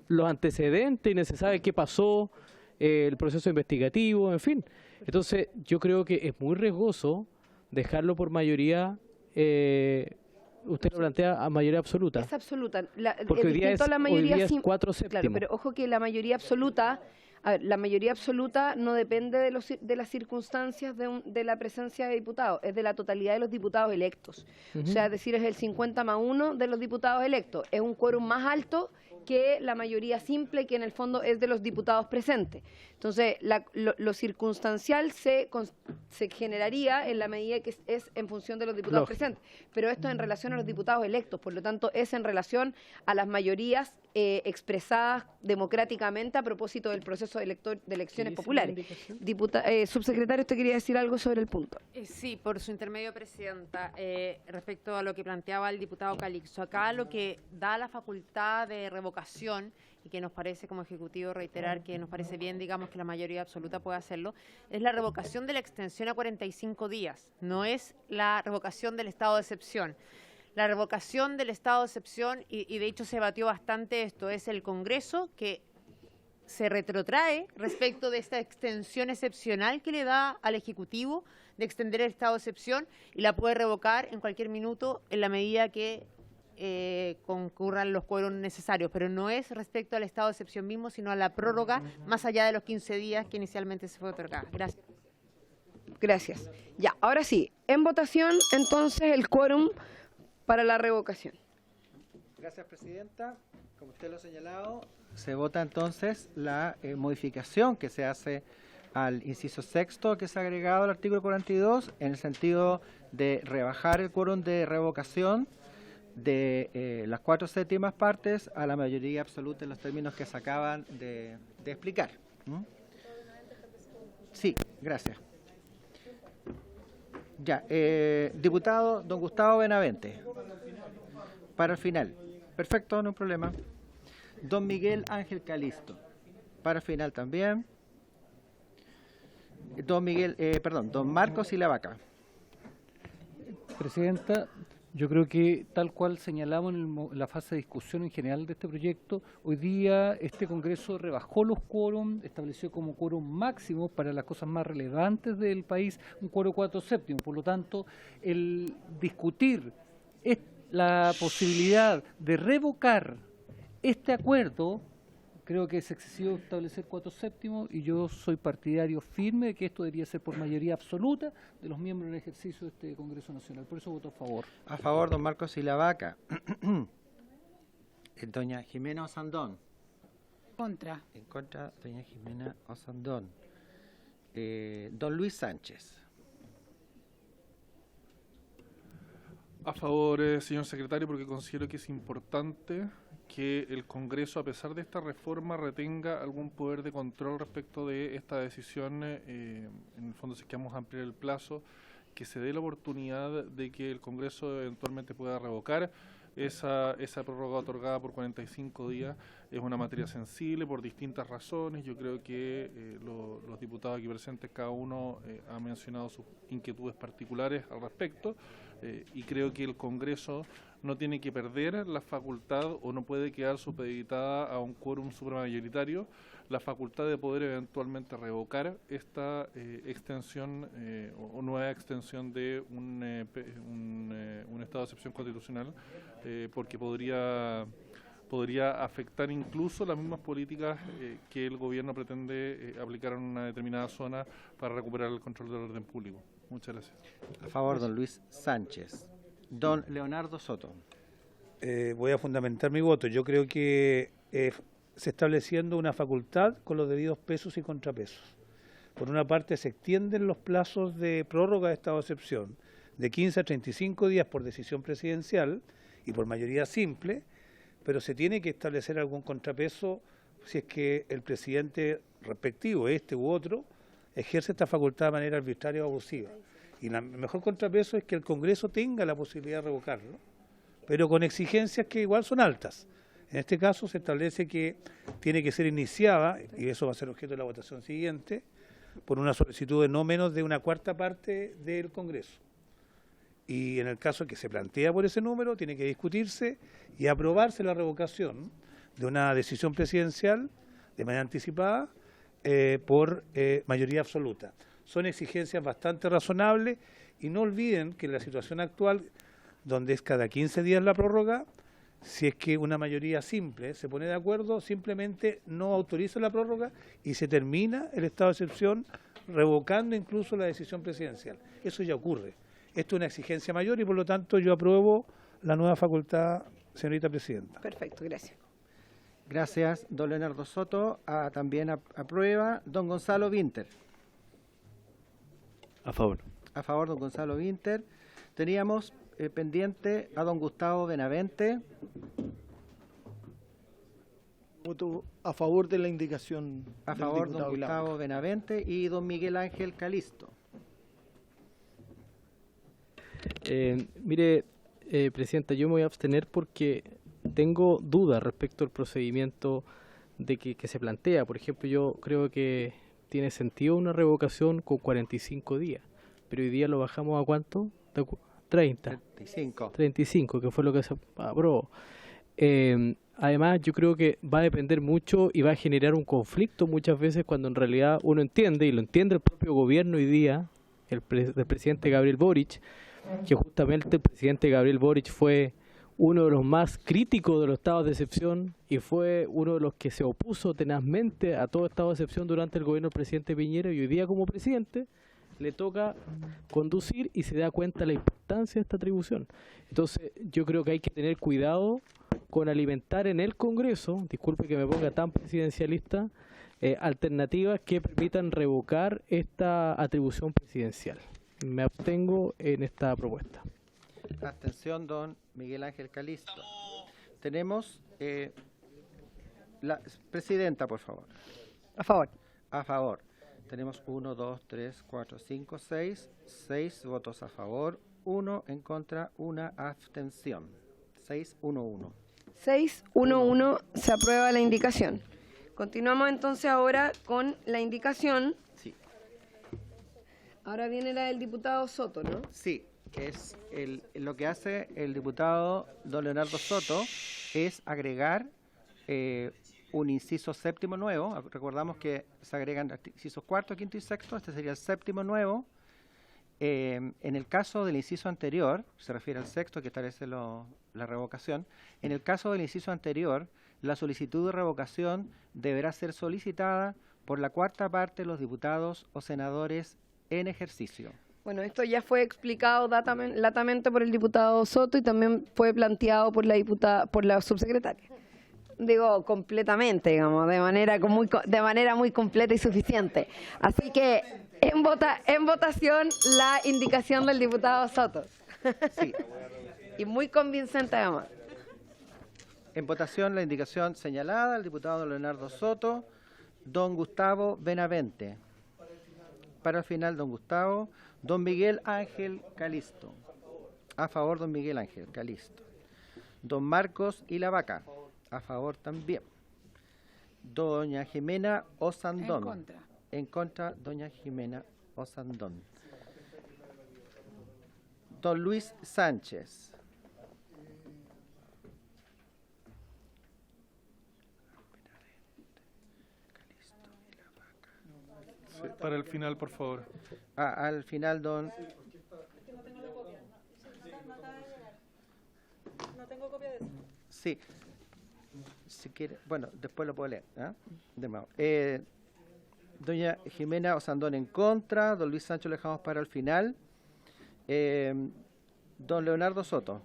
los antecedentes, ni se sabe qué pasó, el proceso investigativo, en fin. Entonces, yo creo que es muy riesgoso dejarlo por mayoría Usted lo plantea a mayoría absoluta. Es absoluta. Porque hoy día distinto a la hoy mayoría día es sim- 4/7. Claro, pero ojo que la mayoría absoluta, a ver, la mayoría absoluta no depende de las circunstancias de la presencia de diputados, es de la totalidad de los diputados electos. O sea, es decir, es el 50+1 de los diputados electos. Es un quórum más alto que la mayoría simple, que en el fondo es de los diputados presentes. Entonces, lo circunstancial se generaría en la medida que es en función de los diputados presentes. Pero esto en relación a los diputados electos, por lo tanto, es en relación a las mayorías expresadas democráticamente a propósito del proceso de elecciones populares. Subsecretario, ¿usted quería decir algo sobre el punto? Sí, por su intermedio, Presidenta, respecto a lo que planteaba el diputado Calixto. Acá lo que da la facultad de revocación, y que nos parece como Ejecutivo reiterar que nos parece bien, digamos, que la mayoría absoluta pueda hacerlo, es la revocación de la extensión a 45 días, no es la revocación del estado de excepción. La revocación del estado de excepción, y de hecho se debatió bastante esto, es el Congreso que se retrotrae respecto de esta extensión excepcional que le da al Ejecutivo de extender el estado de excepción y la puede revocar en cualquier minuto en la medida que concurran los quórum necesarios, pero no es respecto al estado de excepción mismo, sino a la prórroga más allá de los 15 días que inicialmente se fue otorgada. Gracias. Gracias. Ya, ahora sí, en votación entonces el quórum para la revocación. Gracias, Presidenta. Como usted lo ha señalado, se vota entonces la modificación que se hace al inciso sexto que se ha agregado al artículo 42 en el sentido de rebajar el quórum de revocación de las 4/7 partes a la mayoría absoluta en los términos que se acaban de explicar. Sí, gracias. Ya, diputado don Gustavo Benavente. Para el final. Perfecto, no hay problema. Don Miguel Ángel Calisto. Para el final también. Don Marcos Silavaca. Presidenta, yo creo que tal cual señalamos en la fase de discusión en general de este proyecto, hoy día este Congreso rebajó los quórum, estableció como quórum máximo para las cosas más relevantes del país un quórum 4/7. Por lo tanto, el discutir la posibilidad de revocar este acuerdo, creo que es excesivo establecer 4/7 y yo soy partidario firme de que esto debería ser por mayoría absoluta de los miembros en ejercicio de este Congreso Nacional. Por eso voto a favor. A favor, don Marcos Silavaca. Doña Jimena Osandón. Contra. En contra, doña Jimena Osandón. Don Luis Sánchez. A favor, señor secretario, porque considero que es importante que el Congreso, a pesar de esta reforma, retenga algún poder de control respecto de esta decisión. En el fondo, si es que vamos a ampliar el plazo, que se dé la oportunidad de que el Congreso eventualmente pueda revocar esa prórroga otorgada por 45 días. Es una materia sensible por distintas razones. Yo creo que los diputados aquí presentes, cada uno ha mencionado sus inquietudes particulares al respecto, y creo que el Congreso no tiene que perder la facultad o no puede quedar supeditada a un quórum supramayoritario la facultad de poder eventualmente revocar esta extensión o nueva extensión de un estado de excepción constitucional, porque podría afectar incluso las mismas políticas que el gobierno pretende aplicar en una determinada zona para recuperar el control del orden público. Muchas gracias. A favor, don Luis Sánchez. Don Leonardo Soto. Voy a fundamentar mi voto. Yo creo que se estableciendo una facultad con los debidos pesos y contrapesos. Por una parte, se extienden los plazos de prórroga de estado de excepción de 15 a 35 días por decisión presidencial y por mayoría simple, pero se tiene que establecer algún contrapeso si es que el presidente respectivo, este u otro, ejerce esta facultad de manera arbitraria o abusiva. Y el mejor contrapeso es que el Congreso tenga la posibilidad de revocarlo, pero con exigencias que igual son altas. En este caso se establece que tiene que ser iniciada, y eso va a ser objeto de la votación siguiente, por una solicitud de no menos de una cuarta parte del Congreso. Y en el caso que se plantea por ese número, tiene que discutirse y aprobarse la revocación de una decisión presidencial de manera anticipada por mayoría absoluta. Son exigencias bastante razonables y no olviden que en la situación actual donde es cada 15 días la prórroga. Si es que una mayoría simple se pone de acuerdo, simplemente no autoriza la prórroga y se termina el estado de excepción, revocando incluso la decisión presidencial. Eso ya ocurre. Esto es una exigencia mayor y por lo tanto yo apruebo la nueva facultad, señorita presidenta. Perfecto, gracias. Gracias, don Leonardo Soto. También aprueba. Don Gonzalo Vinter. A favor. A favor, don Gonzalo Vinter. Teníamos pendiente a don Gustavo Benavente. Voto a favor de la indicación. A del favor, diputado don Gustavo Villagra. Benavente y don Miguel Ángel Calisto. Mire, Presidenta, yo me voy a abstener porque tengo dudas respecto al procedimiento que se plantea. Por ejemplo, yo creo que tiene sentido una revocación con 45 días, pero hoy día lo bajamos ¿a cuánto? 30. 35, que fue lo que se aprobó. Además, yo creo que va a depender mucho y va a generar un conflicto muchas veces cuando en realidad uno entiende, y lo entiende el propio gobierno hoy día, del presidente Gabriel Boric, que justamente el presidente Gabriel Boric fue uno de los más críticos de los estados de excepción y fue uno de los que se opuso tenazmente a todo estado de excepción durante el gobierno del presidente Piñera, y hoy día como presidente le toca conducir y se da cuenta de la importancia de esta atribución. Entonces yo creo que hay que tener cuidado con alimentar en el Congreso, disculpe que me ponga tan presidencialista, alternativas que permitan revocar esta atribución presidencial. Me abstengo en esta propuesta. Abstención, don Miguel Ángel Calisto. Tenemos la presidenta, por favor. A favor. A favor. Tenemos 1, 2, 3, 4, 5, 6. 6 votos a favor, 1 en contra, 1 abstención. 6, 1, 1. 6, 1, 1. Se aprueba la indicación. Continuamos entonces ahora con la indicación. Sí. Ahora viene la del diputado Soto, ¿no? Sí, es lo que hace el diputado don Leonardo Soto es agregar un inciso séptimo nuevo. Recordamos que se agregan incisos cuarto, quinto y sexto. Este sería el séptimo nuevo. En el caso del inciso anterior, se refiere al sexto que establece la revocación. En el caso del inciso anterior, la solicitud de revocación deberá ser solicitada por la cuarta parte de los diputados o senadores en ejercicio. Bueno, esto ya fue explicado latamente por el diputado Soto y también fue planteado por la subsecretaria. Digo, completamente, digamos, de manera muy completa y suficiente. Así que en votación la indicación del diputado Soto. Sí. Y muy convincente además. En votación la indicación señalada, el diputado Leonardo Soto, don Gustavo Benavente. Para el final, don Gustavo, don Miguel Ángel Calisto. A favor, don Miguel Ángel Calisto. Don Marcos y la Vaca. A favor también. Doña Jimena Osandón. En contra. En contra, doña Jimena Osandón. Don Luis Sánchez. Sí, para el final, por favor. Al final, don... No tengo copia de eso. Sí. Si quiere, bueno, después lo puedo leer. De nuevo. Doña Jimena Osandón en contra, don Luis Sánchez lo dejamos para el final. Don Leonardo Soto.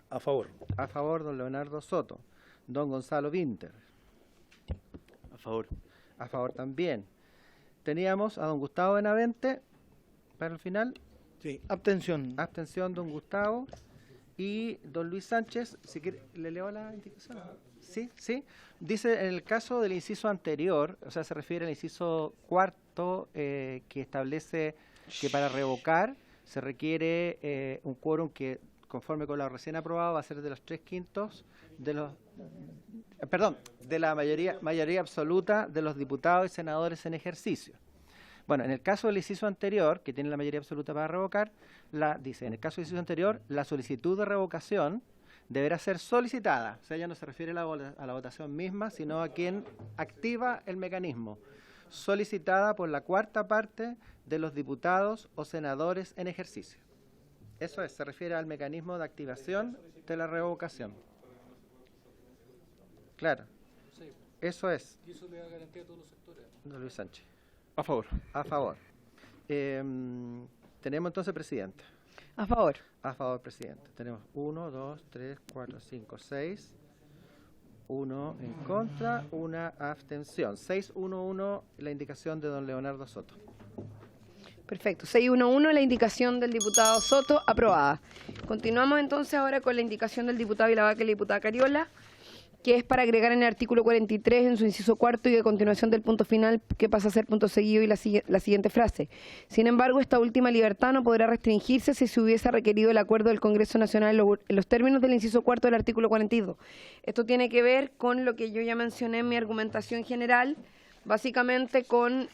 A favor. A favor, don Leonardo Soto. Don Gonzalo Vinter. A favor. A favor también. Teníamos a don Gustavo Benavente para el final. Sí, abstención. Abstención, don Gustavo. Y don Luis Sánchez, si quiere, ¿le leo la indicación? Sí, sí. Dice, en el caso del inciso anterior, o sea, se refiere al inciso cuarto, que establece que para revocar se requiere un quórum que, conforme con lo recién aprobado, va a ser de los 3/5 de los... Perdón, de la mayoría absoluta de los diputados y senadores en ejercicio. Bueno, en el caso del inciso anterior, que tiene la mayoría absoluta para revocar, dice, en el caso del inciso anterior, la solicitud de revocación deberá ser solicitada. O sea, ya no se refiere a la votación misma, sino a quien activa el mecanismo. Solicitada por la cuarta parte de los diputados o senadores en ejercicio. Eso es, se refiere al mecanismo de activación de la revocación. Claro, eso es. Y eso le da garantía a todos los sectores. Don Luis Sánchez. A favor. A favor. Tenemos entonces presidenta. A favor. A favor, presidente. Tenemos 1, 2, 3, 4, 5, 6. 1 en contra, 1 abstención. 6-1-1, la indicación de don Leonardo Soto. Perfecto. 6-1-1, la indicación del diputado Soto, aprobada. Continuamos entonces ahora con la indicación del diputado Vilavaca y la diputada Cariola, que es para agregar en el artículo 43, en su inciso cuarto, y a continuación del punto final, que pasa a ser punto seguido, y la siguiente frase. Sin embargo, esta última libertad no podrá restringirse si se hubiese requerido el acuerdo del Congreso Nacional en los términos del inciso cuarto del artículo 42. Esto tiene que ver con lo que yo ya mencioné en mi argumentación general, básicamente con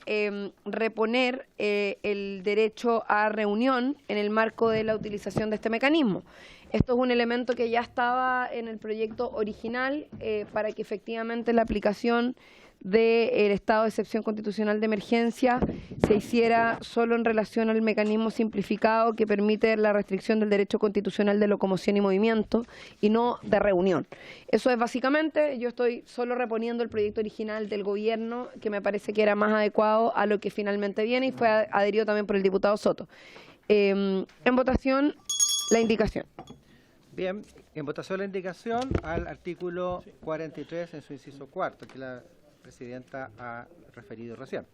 reponer el derecho a reunión en el marco de la utilización de este mecanismo. Esto es un elemento que ya estaba en el proyecto original para que efectivamente la aplicación del estado de excepción constitucional de emergencia se hiciera solo en relación al mecanismo simplificado que permite la restricción del derecho constitucional de locomoción y movimiento y no de reunión. Eso es básicamente, yo estoy solo reponiendo el proyecto original del gobierno que me parece que era más adecuado a lo que finalmente viene y fue adherido también por el diputado Soto. En votación, la indicación. Bien, en votación la indicación al artículo 43 en su inciso cuarto, que la presidenta ha referido recién.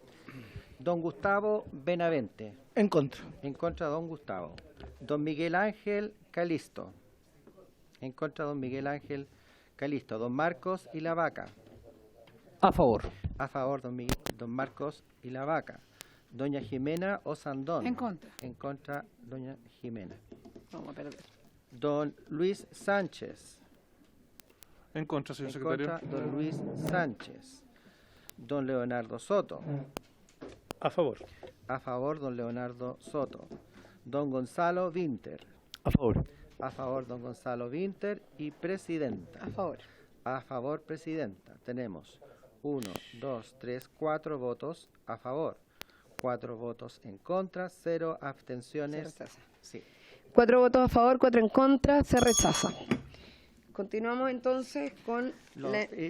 Don Gustavo Benavente. En contra. En contra, don Gustavo. Don Miguel Ángel Calisto. En contra, don Miguel Ángel Calisto. Don Marcos y la Vaca. A favor. A favor, don Marcos y la Vaca. Doña Jimena Osandón. En contra. En contra, doña Jimena. Vamos a perder. Don Luis Sánchez. En contra, señor En secretario. contra, don Luis Sánchez. Don Leonardo Soto. A favor. A favor, don Leonardo Soto. Don Gonzalo Vinter. A favor. A favor, don Gonzalo Vinter. Y presidenta. A favor. A favor, presidenta. Tenemos 1, 2, 3, 4 votos a favor. 4 votos en contra, 0 abstenciones. Se rechaza. Sí. 4 votos a favor, 4 en contra, se rechaza. Continuamos entonces con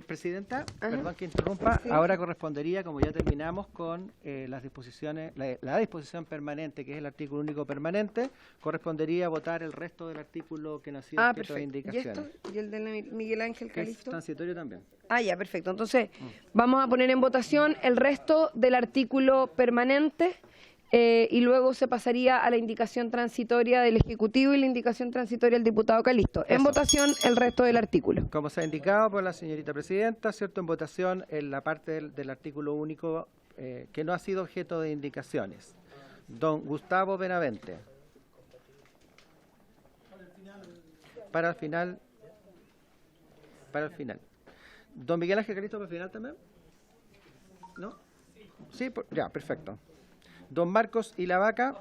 Presidenta, Ajá. perdón que interrumpa, Sí. ahora correspondería, como ya terminamos, con las disposiciones, la disposición permanente, que es el artículo único permanente, correspondería votar el resto del artículo que no ha sido objeto de perfecto. ¿Y indicaciones. esto? ¿Y el de Miguel Ángel Que es Calisto? transitorio también. Ya, perfecto. Entonces, vamos a poner en votación el resto del artículo permanente y luego se pasaría a la indicación transitoria del Ejecutivo y la indicación transitoria del diputado Calisto. En Eso. votación el resto del artículo. Como se ha indicado por la señorita presidenta, cierto, en votación en la parte del artículo único que no ha sido objeto de indicaciones. Don Gustavo Benavente. Para el final. Para el final. Don Miguel Ángel Calisto, para el final también. ¿No? Sí, ya, perfecto. Don Marcos y la Vaca.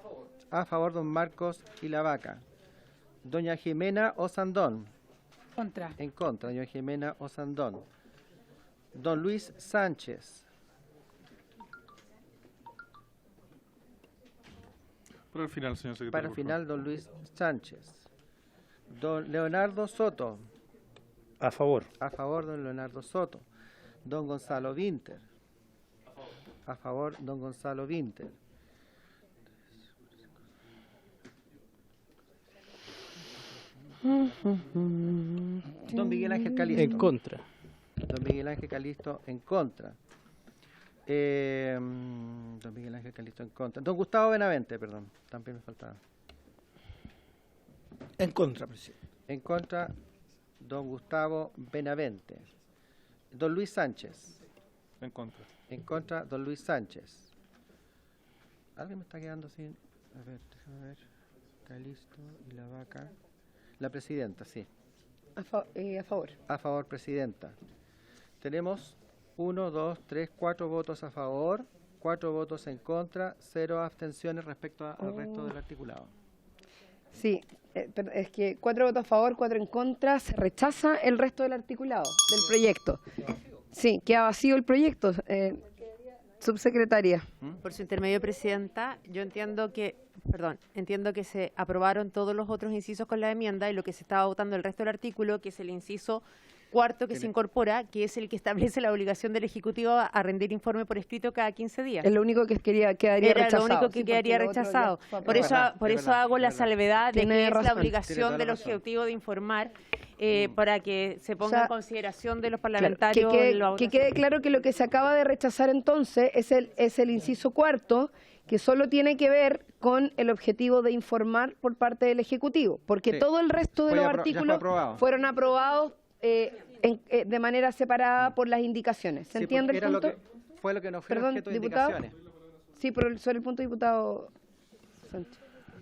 A favor, don Marcos y la Vaca. Doña Jimena Osandón. Contra. En contra, doña Jimena Osandón. Don Luis Sánchez. Para el final, señor secretario. Para el por final, don Luis Sánchez. Don Leonardo Soto. A favor. A favor, don Leonardo Soto. Don Gonzalo Vinter. A favor, don Gonzalo Vinter. Don Miguel Ángel Calisto. En contra. Don Miguel Ángel Calisto en contra. Don Miguel Ángel Calisto en contra. Don Gustavo Benavente, perdón, también me faltaba. En contra, presidente. En contra, don Gustavo Benavente. Don Luis Sánchez. En contra. En contra, don Luis Sánchez. Alguien me está quedando sin. A ver, déjame ver. Calisto y la Vaca. La presidenta, sí. A favor. A favor, presidenta. Tenemos 1, 2, 3, 4 votos a favor, 4 votos en contra, 0 abstenciones respecto al resto del articulado. Sí, pero es que 4 votos a favor, 4 en contra, se rechaza el resto del articulado del proyecto. Sí, queda vacío el proyecto. Subsecretaria. Por su intermedio, Presidenta, yo entiendo que se aprobaron todos los otros incisos con la enmienda y lo que se estaba votando el resto del artículo, que es el inciso cuarto que se incorpora, que es el que establece la obligación del Ejecutivo a rendir informe por escrito cada 15 días. Es lo único que quedaría Era rechazado. lo único que quedaría rechazado. Por eso hago la salvedad de que es la obligación del Ejecutivo de informar para que se ponga en consideración de los parlamentarios. Que quede claro que lo que se acaba de rechazar entonces es el inciso cuarto, que solo tiene que ver con el objetivo de informar por parte del Ejecutivo, porque todo el resto de los artículos fueron aprobados de manera separada por las indicaciones. ¿Se entiende el punto? Fue lo que nos fue Perdón, objeto de diputado. indicaciones. Sí, pero sobre el punto, diputado Sánchez.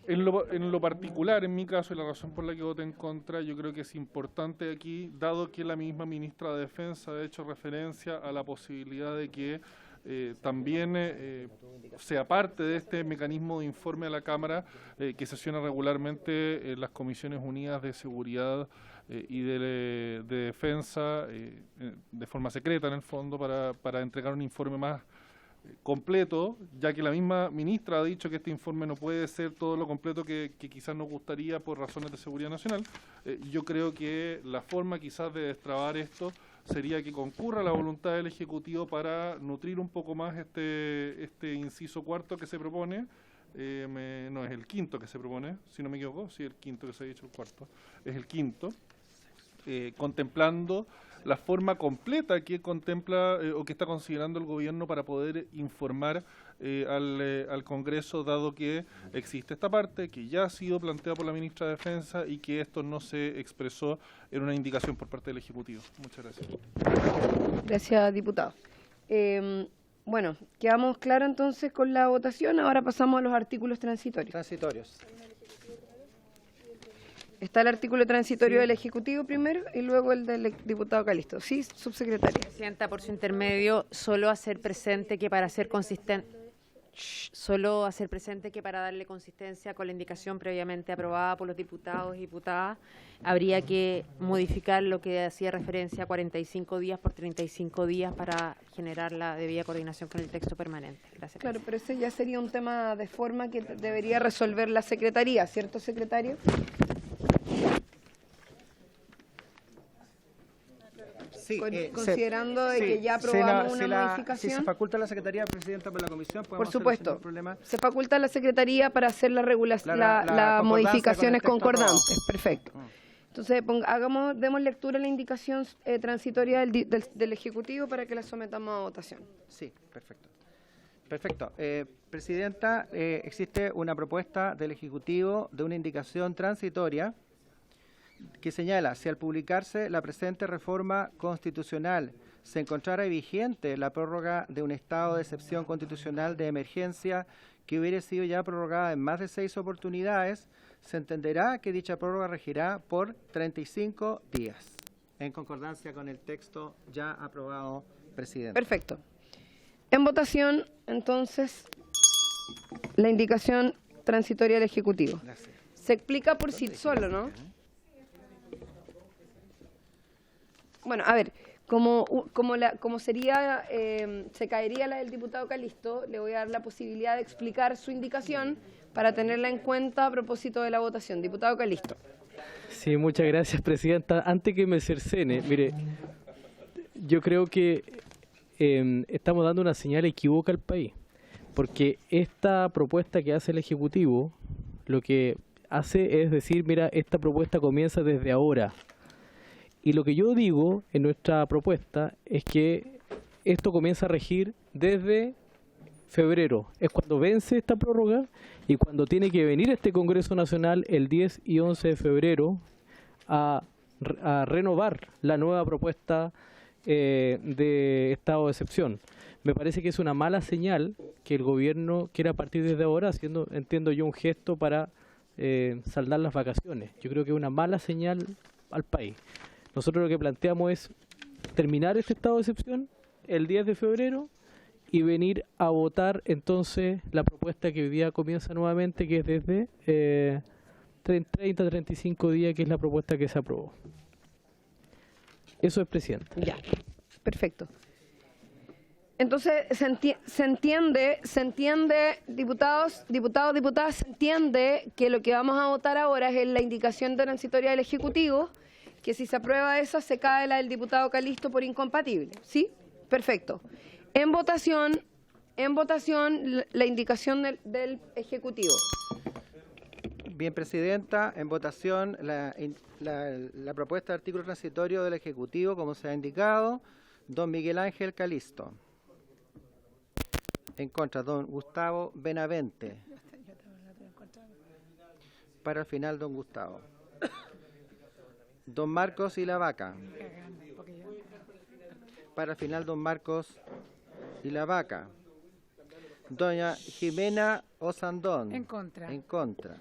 En lo particular, en mi caso, y la razón por la que voté en contra, yo creo que es importante aquí, dado que la misma ministra de Defensa ha hecho referencia a la posibilidad de que también sea parte de este mecanismo de informe a la Cámara que sesiona regularmente en las Comisiones Unidas de Seguridad y de Defensa, de forma secreta en el fondo, para entregar un informe más completo, ya que la misma ministra ha dicho que este informe no puede ser todo lo completo que quizás nos gustaría por razones de seguridad nacional. Yo creo que la forma quizás de destrabar esto sería que concurra la voluntad del Ejecutivo para nutrir un poco más este inciso cuarto que se propone. No es el quinto que se propone, si no me equivoco, sí, el quinto que se ha dicho, el cuarto, es el quinto, contemplando la forma completa que contempla o que está considerando el gobierno para poder informar al Congreso, dado que existe esta parte que ya ha sido planteada por la ministra de Defensa y que esto no se expresó en una indicación por parte del Ejecutivo. Muchas gracias. Gracias, diputado. Bueno, quedamos claros entonces con la votación. Ahora pasamos a los artículos transitorios. Está el artículo transitorio del Ejecutivo primero y luego el del diputado Calisto. Sí, subsecretaria. Presidenta, por su intermedio, solo hacer presente que para darle consistencia con la indicación previamente aprobada por los diputados y diputadas, habría que modificar lo que hacía referencia a 45 días por 35 días para generar la debida coordinación con el texto permanente. Gracias. Claro, pero ese ya sería un tema de forma que debería resolver la Secretaría, ¿cierto, secretario? Sí, considerando de que ya aprobamos una modificación. Si se faculta a la Secretaría Presidenta por la Comisión, podemos por supuesto, hacer problema. Se faculta a la Secretaría para hacer las modificaciones concordantes. Perfecto. Entonces, demos lectura a la indicación transitoria del Ejecutivo para que la sometamos a votación. Sí, perfecto. Perfecto. Presidenta, existe una propuesta del Ejecutivo de una indicación transitoria que señala: si al publicarse la presente reforma constitucional se encontrara vigente la prórroga de un estado de excepción constitucional de emergencia que hubiera sido ya prorrogada en más de 6 oportunidades, se entenderá que dicha prórroga regirá por 35 días, en concordancia con el texto ya aprobado, Presidente. Perfecto. En votación, entonces, la indicación transitoria del Ejecutivo. Gracias. Se explica por sí solo, ¿no? Bueno, a ver, como sería, se caería la del diputado Calisto, le voy a dar la posibilidad de explicar su indicación para tenerla en cuenta a propósito de la votación. Diputado Calisto. Sí, muchas gracias, Presidenta. Antes que me cercene, mire, yo creo que estamos dando una señal equívoca al país, porque esta propuesta que hace el Ejecutivo, lo que hace es decir, mira, esta propuesta comienza desde ahora. Y lo que yo digo en nuestra propuesta es que esto comienza a regir desde febrero. Es cuando vence esta prórroga y cuando tiene que venir este Congreso Nacional el 10 y 11 de febrero a renovar la nueva propuesta de estado de excepción. Me parece que es una mala señal que el gobierno quiera partir desde ahora, haciendo, entiendo yo, un gesto para saldar las vacaciones. Yo creo que es una mala señal al país. Nosotros lo que planteamos es terminar este estado de excepción el 10 de febrero y venir a votar entonces la propuesta que hoy día comienza nuevamente, que es desde 30 a 35 días, que es la propuesta que se aprobó. Eso es, Presidente. Ya, perfecto. Entonces, se entiende, diputados, diputadas, se entiende que lo que vamos a votar ahora es la indicación transitoria del Ejecutivo, que si se aprueba esa, se cae la del diputado Calisto por incompatible. ¿Sí? Perfecto. En votación la indicación del Ejecutivo. Bien, Presidenta, en votación la propuesta de artículo transitorio del Ejecutivo, como se ha indicado. Don Miguel Ángel Calisto. En contra, don Gustavo Benavente. Para el final, don Gustavo. Don Marcos y la Vaca. Para el final, don Marcos y la Vaca. Doña Jimena Osandón. En contra. En contra.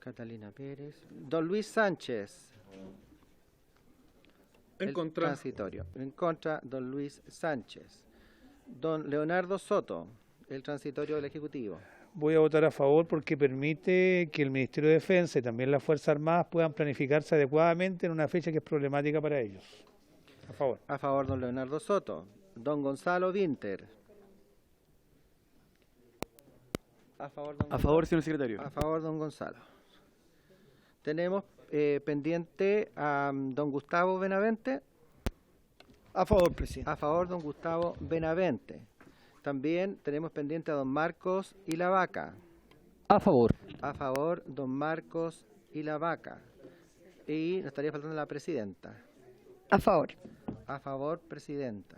Catalina Pérez. Don Luis Sánchez. En contra. Transitorio. En contra, don Luis Sánchez. Don Leonardo Soto, el transitorio del Ejecutivo. Voy a votar a favor porque permite que el Ministerio de Defensa y también las Fuerzas Armadas puedan planificarse adecuadamente en una fecha que es problemática para ellos. A favor. A favor, don Leonardo Soto. Don Gonzalo Vinter. A favor, don A favor, señor secretario. A favor, don Gonzalo. Tenemos pendiente a don Gustavo Benavente. A favor, presidente. A favor, don Gustavo Benavente. También tenemos pendiente a don Marcos y la Vaca. A favor. A favor, don Marcos y la Vaca. Y nos estaría faltando la presidenta. A favor. A favor, presidenta.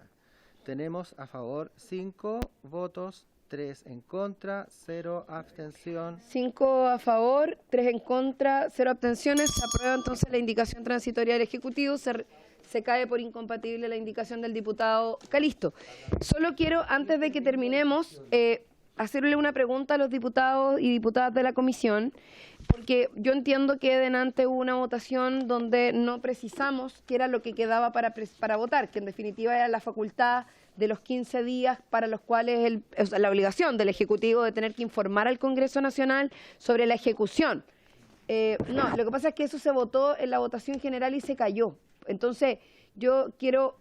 Tenemos a favor 5 votos, 3 en contra, 0 abstención. 5 a favor, 3 en contra, 0 abstenciones. Se aprueba entonces la indicación transitoria del Ejecutivo. Se cae por incompatible la indicación del diputado Calisto. Solo quiero, antes de que terminemos, hacerle una pregunta a los diputados y diputadas de la comisión, porque yo entiendo que delante hubo una votación donde no precisamos qué era lo que quedaba para votar, que en definitiva era la facultad de los 15 días para los cuales la obligación del Ejecutivo de tener que informar al Congreso Nacional sobre la ejecución. No, lo que pasa es que eso se votó en la votación general y se cayó. Entonces, yo quiero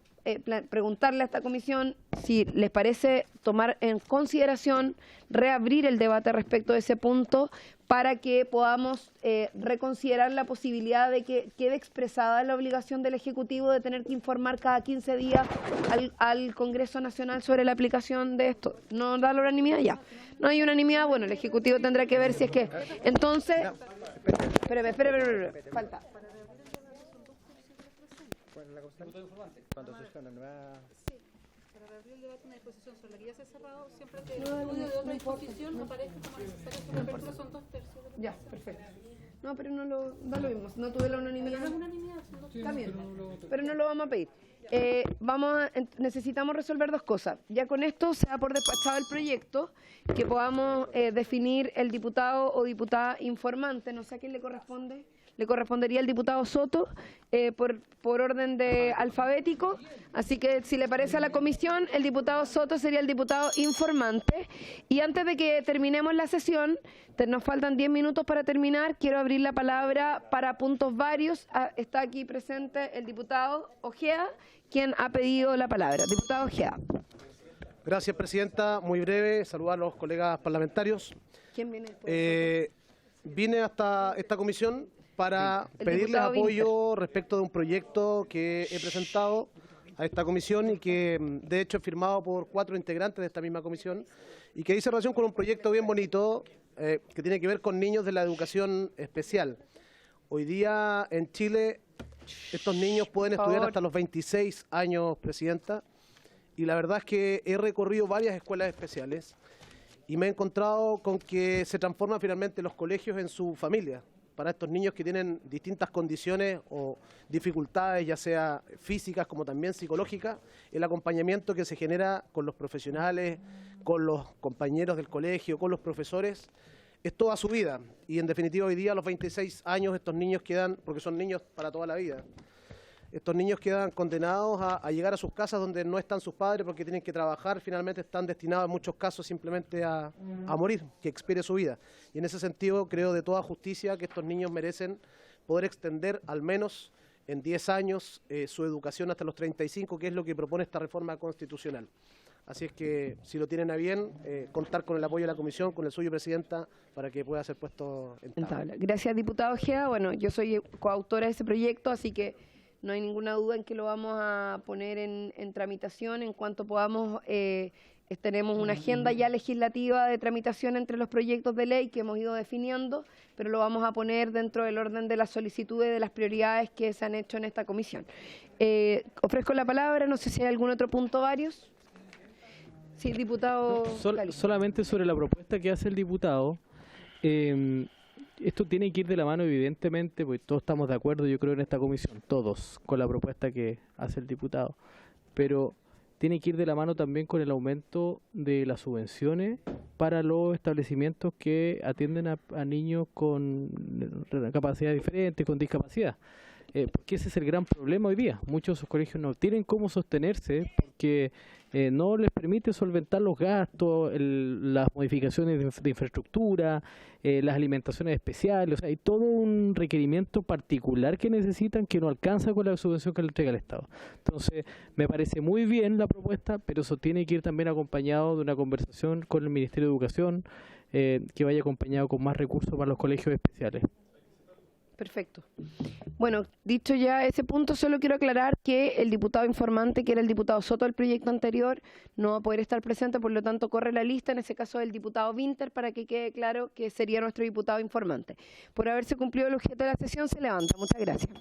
preguntarle a esta comisión si les parece tomar en consideración reabrir el debate respecto de ese punto para que podamos reconsiderar la posibilidad de que quede expresada la obligación del Ejecutivo de tener que informar cada 15 días al Congreso Nacional sobre la aplicación de esto. ¿No da la unanimidad? Ya. No hay unanimidad, bueno, el Ejecutivo tendrá que ver si es que... Entonces... Espérame, falta. Cuando surja una nueva... Sí, para reabrir el debate una disposición sobre la que ya se ha cerrado, siempre que el estudio de otra disposición aparezca como necesario sobre la apertura son 2 tercios. Ya, perfecto. No, pero no lo da lo mismo. No tuve la unanimidad. No es unanimidad, son 2 tercios. Está bien, pero no lo vamos a pedir. Necesitamos resolver 2 cosas. Ya con esto se da por despachado el proyecto, que podamos definir el diputado o diputada informante. No sé a quién le corresponde. Le correspondería al diputado Soto por orden de alfabético. Así que si le parece a la comisión, el diputado Soto sería el diputado informante. Y antes de que terminemos la sesión, nos faltan 10 minutos para terminar, quiero abrir la palabra para puntos varios. Está aquí presente el diputado Ojeda, quien ha pedido la palabra. Diputado Ojeda. Gracias, presidenta. Muy breve, saludar a los colegas parlamentarios. ¿Quién viene? Vine hasta esta comisión para pedirles apoyo respecto de un proyecto que he presentado a esta comisión y que de hecho es firmado por 4 integrantes de esta misma comisión y que dice relación con un proyecto bien bonito que tiene que ver con niños de la educación especial. Hoy día en Chile estos niños pueden estudiar hasta los 26 años, presidenta, y la verdad es que he recorrido varias escuelas especiales y me he encontrado con que se transforman finalmente los colegios en su familia. Para estos niños que tienen distintas condiciones o dificultades, ya sea físicas como también psicológicas, el acompañamiento que se genera con los profesionales, con los compañeros del colegio, con los profesores, es toda su vida. Y en definitiva hoy día a los 26 años estos niños quedan, porque son niños para toda la vida, estos niños quedan condenados a llegar a sus casas donde no están sus padres porque tienen que trabajar, finalmente están destinados en muchos casos simplemente a morir, que expire su vida. Y en ese sentido creo de toda justicia que estos niños merecen poder extender al menos en 10 años su educación hasta los 35, que es lo que propone esta reforma constitucional. Así es que, si lo tienen a bien, contar con el apoyo de la comisión, con el suyo, Presidenta, para que pueda ser puesto en tabla. Gracias, diputado Ojeda. Bueno, yo soy coautora de ese proyecto, así que no hay ninguna duda en que lo vamos a poner en tramitación. En cuanto podamos, tenemos una agenda ya legislativa de tramitación entre los proyectos de ley que hemos ido definiendo, pero lo vamos a poner dentro del orden de las solicitudes, de las prioridades que se han hecho en esta comisión. Ofrezco la palabra, no sé si hay algún otro punto, varios. Sí, diputado. Solamente sobre la propuesta que hace el diputado, esto tiene que ir de la mano, evidentemente, porque todos estamos de acuerdo, yo creo, en esta comisión, todos, con la propuesta que hace el diputado, pero tiene que ir de la mano también con el aumento de las subvenciones para los establecimientos que atienden a niños con capacidades diferentes, con discapacidad. Porque ese es el gran problema hoy día. Muchos de esos colegios no tienen cómo sostenerse porque no les permite solventar los gastos, las modificaciones de infraestructura, las alimentaciones especiales. O sea, hay todo un requerimiento particular que necesitan que no alcanza con la subvención que le entrega el Estado. Entonces, me parece muy bien la propuesta, pero eso tiene que ir también acompañado de una conversación con el Ministerio de Educación, que vaya acompañado con más recursos para los colegios especiales. Perfecto. Bueno, dicho ya ese punto, solo quiero aclarar que el diputado informante, que era el diputado Soto del proyecto anterior, no va a poder estar presente, por lo tanto corre la lista, en ese caso del diputado Winter, para que quede claro que sería nuestro diputado informante. Por haberse cumplido el objeto de la sesión, se levanta. Muchas gracias.